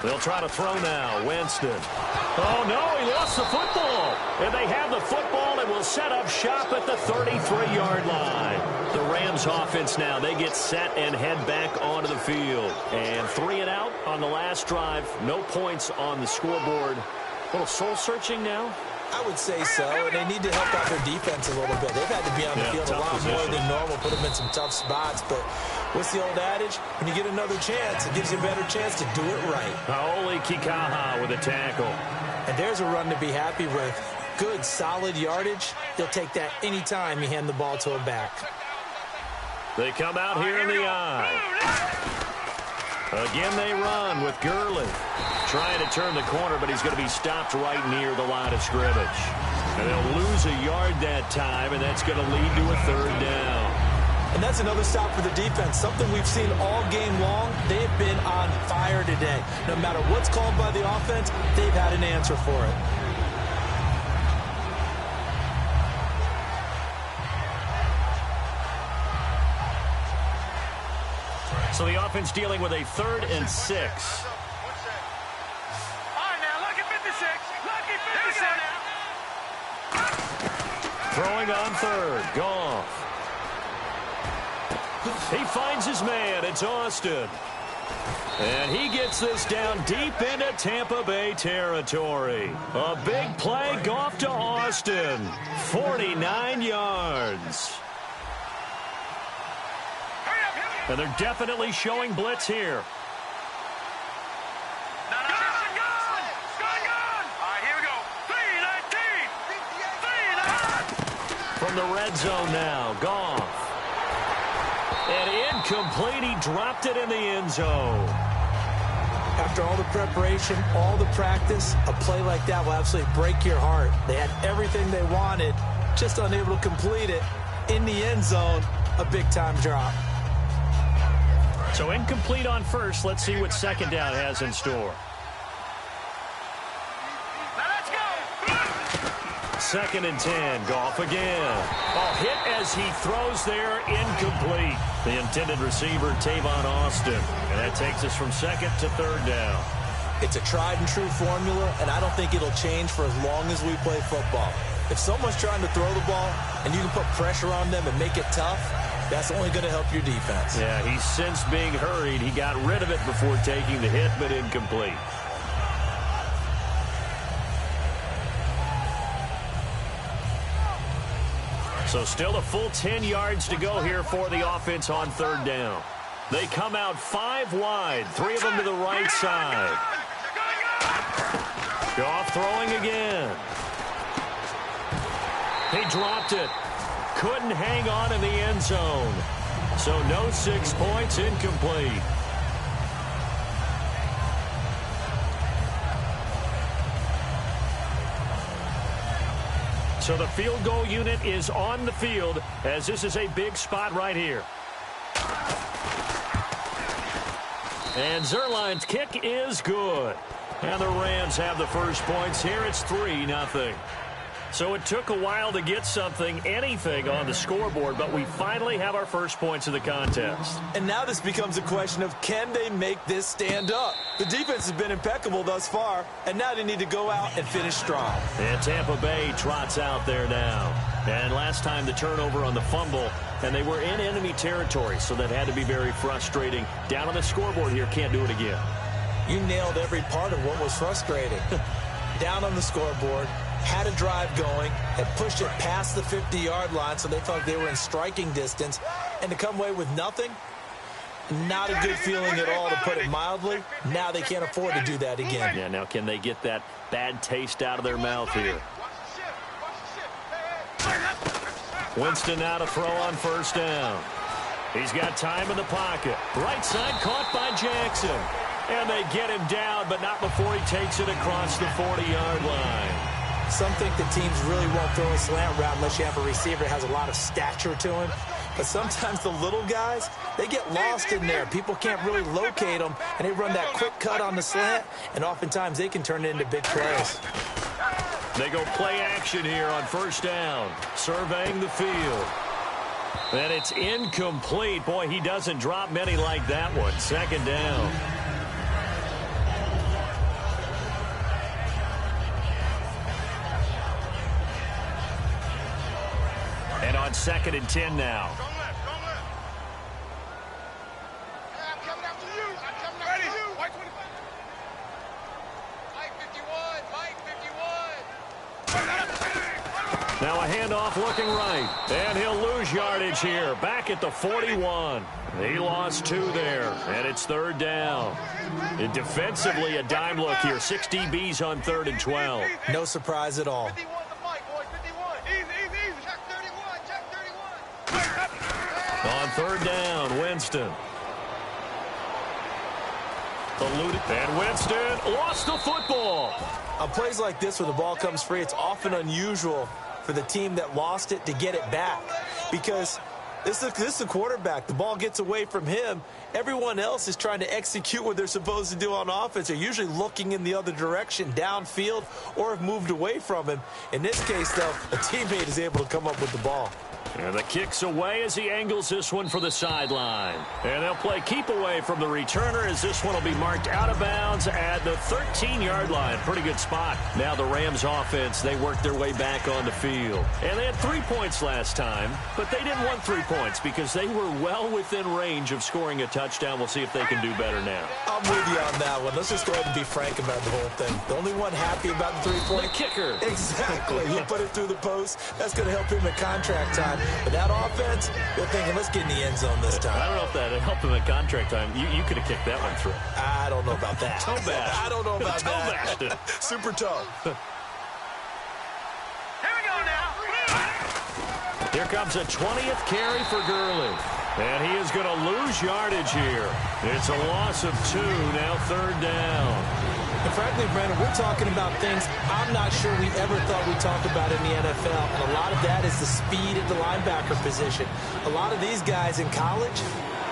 They'll try to throw now. Winston. Oh, no, he lost the football. And they have the football and will set up shop at the 33-yard line. The Rams offense now, they get set and head back onto the field. And 3 and out on the last drive. No points on the scoreboard. A little soul-searching now. I would say so, and they need to help out their defense a little bit. They've had to be on the field a lot more than normal, put them in some tough spots. But what's the old adage? When you get another chance, it gives you a better chance to do it right. Paoli Kikaha with a tackle. And there's a run to be happy with. Good, solid yardage. He'll take that anytime you hand the ball to him back. They come out here in the eye. Again, they run with Gurley. Trying to turn the corner, but he's going to be stopped right near the line of scrimmage. And they'll lose a yard that time, and that's going to lead to a third down. And that's another stop for the defense, something we've seen all game long. They've been on fire today. No matter what's called by the offense, they've had an answer for it. So the offense dealing with a 3rd and 6. All right, now, lucky 56. Lucky 56. Throwing on 3rd. Goff. He finds his man. It's Austin. And he gets this down deep into Tampa Bay territory. A big play. Goff to Austin. 49 yards. And they're definitely showing blitz here. Gone! All right, here we go. 3-19. From the red zone now, Goff. And incomplete. He dropped it in the end zone. After all the preparation, all the practice, a play like that will absolutely break your heart. They had everything they wanted, just unable to complete it. In the end zone, a big-time drop. So incomplete on first. Let's see what second down has in store. Now let's go. 2nd and 10. Goff again. A hit as he throws there. Incomplete. The intended receiver, Tavon Austin. And that takes us from 2nd to 3rd down. It's a tried-and-true formula, and I don't think it'll change for as long as we play football. If someone's trying to throw the ball and you can put pressure on them and make it tough, that's only going to help your defense. Yeah, he's since being hurried. He got rid of it before taking the hit, but incomplete. So still a full 10 yards to go here for the offense on 3rd down. They come out 5 wide, 3 of them to the right side. Goff throwing again. He dropped it. Couldn't hang on in the end zone. So no 6 points, incomplete. So the field goal unit is on the field as this is a big spot right here. And Zerline's kick is good. And the Rams have the first points here. It's 3-0. So it took a while to get anything on the scoreboard, but we finally have our first points of the contest. And now this becomes a question of, can they make this stand up? The defense has been impeccable thus far, and now they need to go out and finish strong. And Tampa Bay trots out there now. And last time the turnover on the fumble, and they were in enemy territory, so that had to be very frustrating. Down on the scoreboard here, can't do it again. You nailed every part of what was frustrating. Down on the scoreboard, had a drive going, had pushed it past the 50-yard line, so they felt they were in striking distance, and to come away with nothing, not a good feeling at all, to put it mildly. Now they can't afford to do that again. Yeah, now can they get that bad taste out of their mouth here? Winston now to throw on 1st down. He's got time in the pocket. Right side caught by Jackson. And they get him down, but not before he takes it across the 40-yard line. Some think the teams really won't throw a slant route unless you have a receiver that has a lot of stature to him. But sometimes the little guys, they get lost in there. People can't really locate them, and they run that quick cut on the slant, and oftentimes they can turn it into big plays. They go play action here on 1st down, surveying the field. And it's incomplete. Boy, he doesn't drop many like that one. 2nd down. And on 2nd and 10 now. Go left. I'm coming after you. Ready. White 25. Mike 51. Mike 51. Now a handoff looking right. And he'll lose yardage here. Back at the 41. He lost 2 there. And it's 3rd down. And defensively, a dime look here. 6 DBs on 3rd and 12. No surprise at all. 51 to Mike, boys. 51. Easy. Check 31. Check 31. On 3rd down, Winston. Eluded. And Winston lost the football. On plays like this where the ball comes free, it's often unusual for the team that lost it to get it back. Because this is the quarterback. The ball gets away from him. Everyone else is trying to execute what they're supposed to do on offense. They're usually looking in the other direction, downfield, or have moved away from him. In this case, though, a teammate is able to come up with the ball. And the kick's away as he angles this one for the sideline. And they'll play keep away from the returner as this one will be marked out of bounds at the 13-yard line. Pretty good spot. Now the Rams offense, they worked their way back on the field. And they had 3 points last time, but they didn't want 3 points because they were well within range of scoring a touchdown. We'll see if they can do better now. I'm with you on that one. Let's just go ahead and be frank about the whole thing. The only one happy about the 3-point. The kicker. Exactly. He put it through the post. That's going to help him in contract time. But that offense, they're thinking, let's get in the end zone this time. I don't know if that helped him in contract time. You could have kicked that one through. I don't know about that. Toe bash. I don't know about toe that. bashed it. Super toe. Here we go now. Here comes a 20th carry for Gurley. And he is going to lose yardage here. It's a loss of 2, now 3rd down. And frankly, Brandon, we're talking about things I'm not sure we ever thought we'd talk about in the NFL. And a lot of that is the speed at the linebacker position. A lot of these guys in college,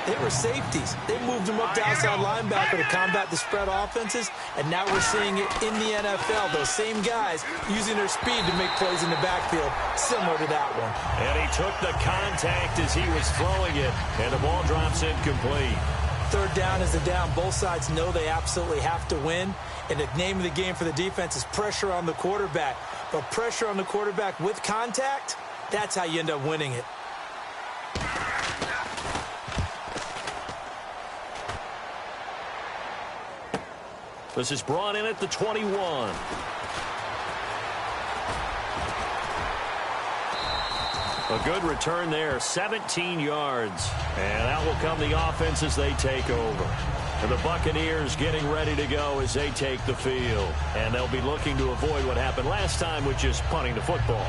they were safeties. They moved them up to outside linebacker to combat the spread offenses. And now we're seeing it in the NFL. Those same guys using their speed to make plays in the backfield, similar to that one. And he took the contact as he was throwing it. And the ball drops incomplete. 3rd down is the down. Both sides know they absolutely have to win. And the name of the game for the defense is pressure on the quarterback. But pressure on the quarterback with contact, that's how you end up winning it. This is brought in at the 21. A good return there, 17 yards. And out will come the offense as they take over. And the Buccaneers getting ready to go as they take the field. And they'll be looking to avoid what happened last time, which is punting the football.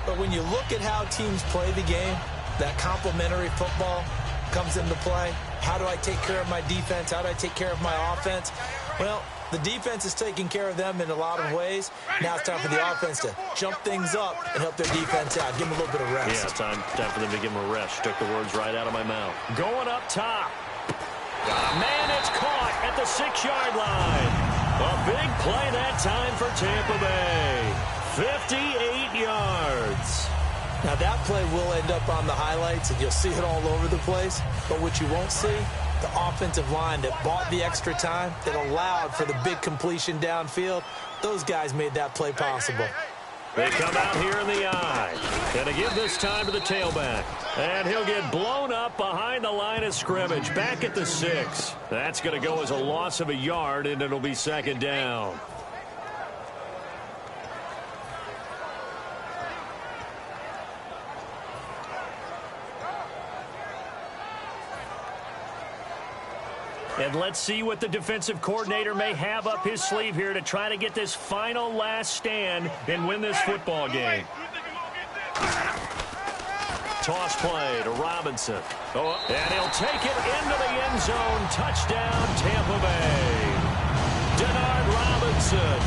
But when you look at how teams play the game, that complementary football comes into play. How do I take care of my defense? How do I take care of my offense? Well, the defense is taking care of them in a lot of ways. Now it's time for the offense to jump things up and help their defense out. Give them a little bit of rest. Yeah, time for them to give them a rest. Took the words right out of my mouth. Going up top. Man, it's caught at the 6-yard line. A big play that time for Tampa Bay. 58 yards. Now that play will end up on the highlights, and you'll see it all over the place. But what you won't see, the offensive line that bought the extra time, that allowed for the big completion downfield, those guys made that play possible. They come out here in the eye. And to give this time to the tailback. And he'll get blown up behind the line of scrimmage. Back at the 6. That's going to go as a loss of a yard, and it'll be 2nd down. And let's see what the defensive coordinator may have up his sleeve here to try to get this final last stand and win this football game. Toss play to Robinson. And he'll take it into the end zone. Touchdown, Tampa Bay. Denard Robinson,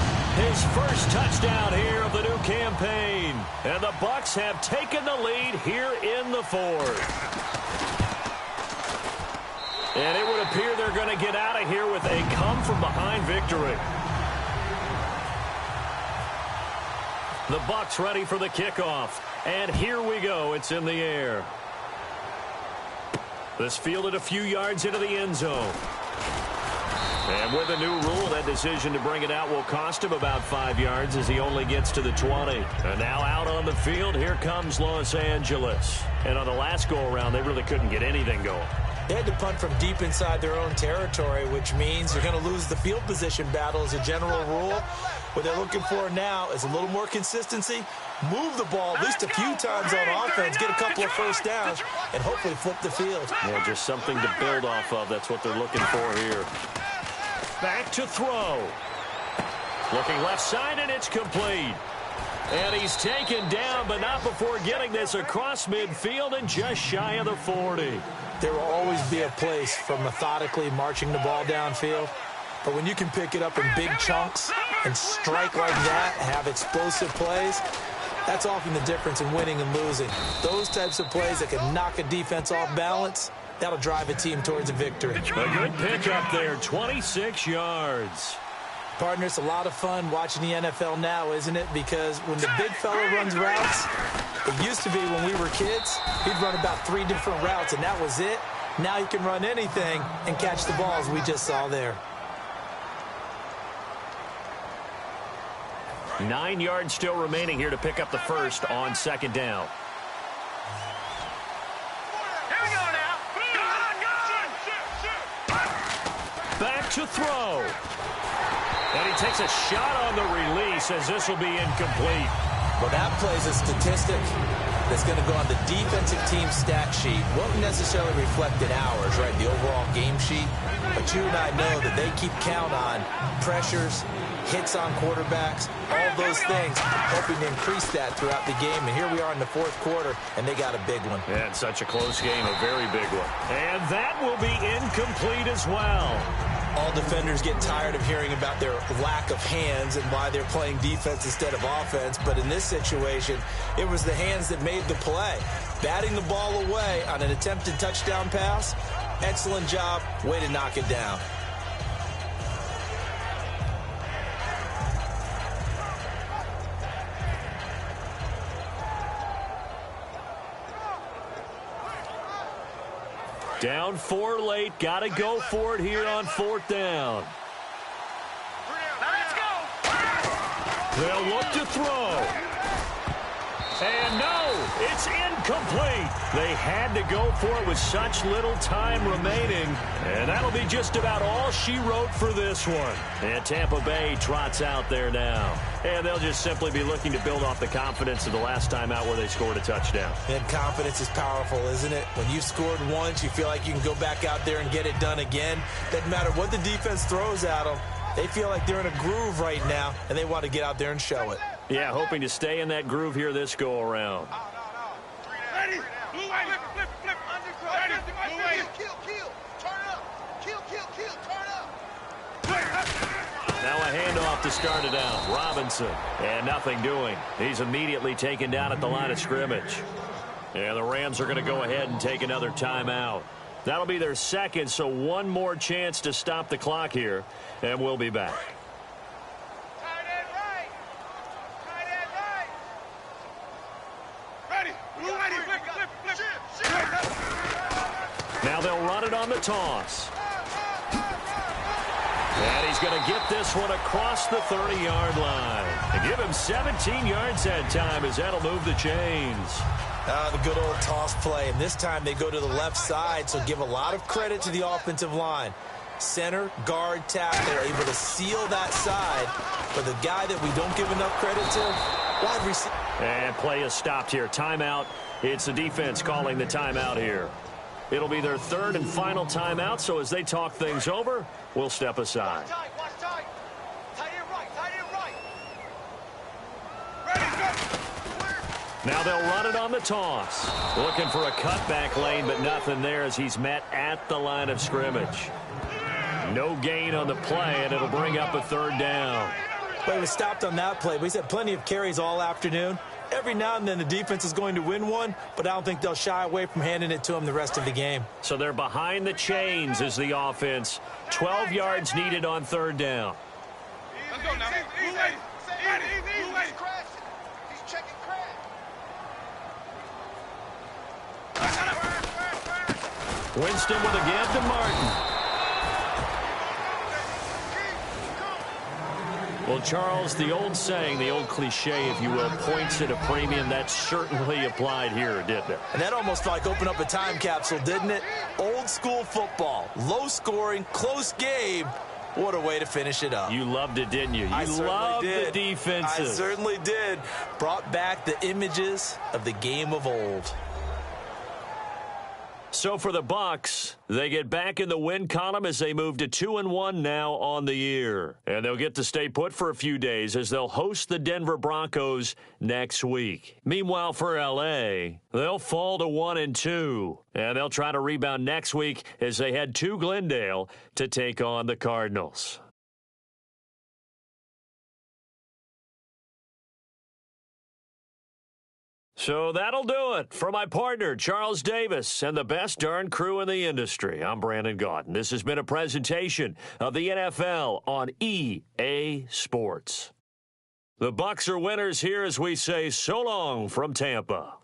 his first touchdown here of the new campaign. And the Bucs have taken the lead here in the 4th. And it would appear they're going to get out of here with a come-from-behind victory. The Bucs ready for the kickoff. And here we go. It's in the air. This fielded a few yards into the end zone. And with a new rule, that decision to bring it out will cost him about 5 yards as he only gets to the 20. And now out on the field, here comes Los Angeles. And on the last go-around, they really couldn't get anything going. They had to punt from deep inside their own territory, which means you're going to lose the field position battle as a general rule. What they're looking for now is a little more consistency, move the ball at least a few times on offense, get a couple of first downs, and hopefully flip the field. Yeah, just something to build off of. That's what they're looking for here. Back to throw. Looking left side, and it's complete. And he's taken down, but not before getting this across midfield and just shy of the 40. There will always be a place for methodically marching the ball downfield. But when you can pick it up in big chunks and strike like that, have explosive plays, that's often the difference in winning and losing. Those types of plays that can knock a defense off balance, that'll drive a team towards a victory. A good pickup there, 26 yards. Partner, it's a lot of fun watching the NFL now, isn't it? Because when the big fella runs routes, it used to be when we were kids, he'd run about 3 different routes, and that was it. Now he can run anything and catch the balls we just saw there. 9 yards still remaining here to pick up the first on second down. Here we go now. Back to throw. And he takes a shot on the release as this will be incomplete. Well, that plays a statistic that's going to go on the defensive team stat sheet. Won't necessarily reflect in ours, right, the overall game sheet. But you and I know that they keep count on pressures, hits on quarterbacks, all those things, hoping to increase that throughout the game. And here we are in the fourth quarter, and they got a big one. And such a close game, a very big one. And that will be incomplete as well. All defenders get tired of hearing about their lack of hands and why they're playing defense instead of offense. But in this situation, it was the hands that made the play. Batting the ball away on an attempted touchdown pass, excellent job, way to knock it down. Down 4 late. Got to go for it here on fourth down. Now let's go. They'll look to throw. And no, it's incomplete. They had to go for it with such little time remaining. And that'll be just about all she wrote for this one. And Tampa Bay trots out there now. And they'll just simply be looking to build off the confidence of the last time out where they scored a touchdown. And confidence is powerful, isn't it? When you've scored once, you feel like you can go back out there and get it done again. Doesn't matter what the defense throws at them. They feel like they're in a groove right now, and they want to get out there and show it. Yeah, hoping to stay in that groove here this go-around. Ready? Flip. Ready? Kill. Turn up. Kill. Turn up. Now a handoff to start it out. Robinson. And nothing doing. He's immediately taken down at the line of scrimmage. And the Rams are going to go ahead and take another timeout. That'll be their second, so one more chance to stop the clock here. And we'll be back. Now they'll run it on the toss. And he's going to get this one across the 30-yard line. And give him 17 yards that time as that'll move the chains. The good old toss play. And this time they go to the left side, so give a lot of credit to the offensive line. Center, guard, tackle are able to seal that side. But the guy that we don't give enough credit to, wide receiver. And play is stopped here. Timeout. It's the defense calling the timeout here. It'll be their third and final timeout, so as they talk things over, we'll step aside. Watch tight. Tight end right. Ready, Now they'll run it on the toss. Looking for a cutback lane, but nothing there as he's met at the line of scrimmage. No gain on the play, and it'll bring up a third down. Well, he was stopped on that play, but he's had plenty of carries all afternoon. Every now and then the defense is going to win one, but I don't think they'll shy away from handing it to him the rest of the game. So they're behind the chains as the offense. 12 yards needed on third down. Let's go now. Easy. He's checking crack. Winston with a give to Martin. Well, Charles, the old saying, the old cliche, if you will, points at a premium. That certainly applied here, didn't it? And that almost like opened up a time capsule, didn't it? Old school football, low scoring, close game. What a way to finish it up. You loved it, didn't you? You loved the defenses. I certainly did. Brought back the images of the game of old. So for the Bucks, they get back in the win column as they move to 2-1 now on the year. And they'll get to stay put for a few days as they'll host the Denver Broncos next week. Meanwhile, for L.A., they'll fall to 1-2. And they'll try to rebound next week as they head to Glendale to take on the Cardinals. So that'll do it for my partner, Charles Davis, and the best darn crew in the industry. I'm Brandon Gaudin. This has been a presentation of the NFL on EA Sports. The Bucks are winners here as we say so long from Tampa.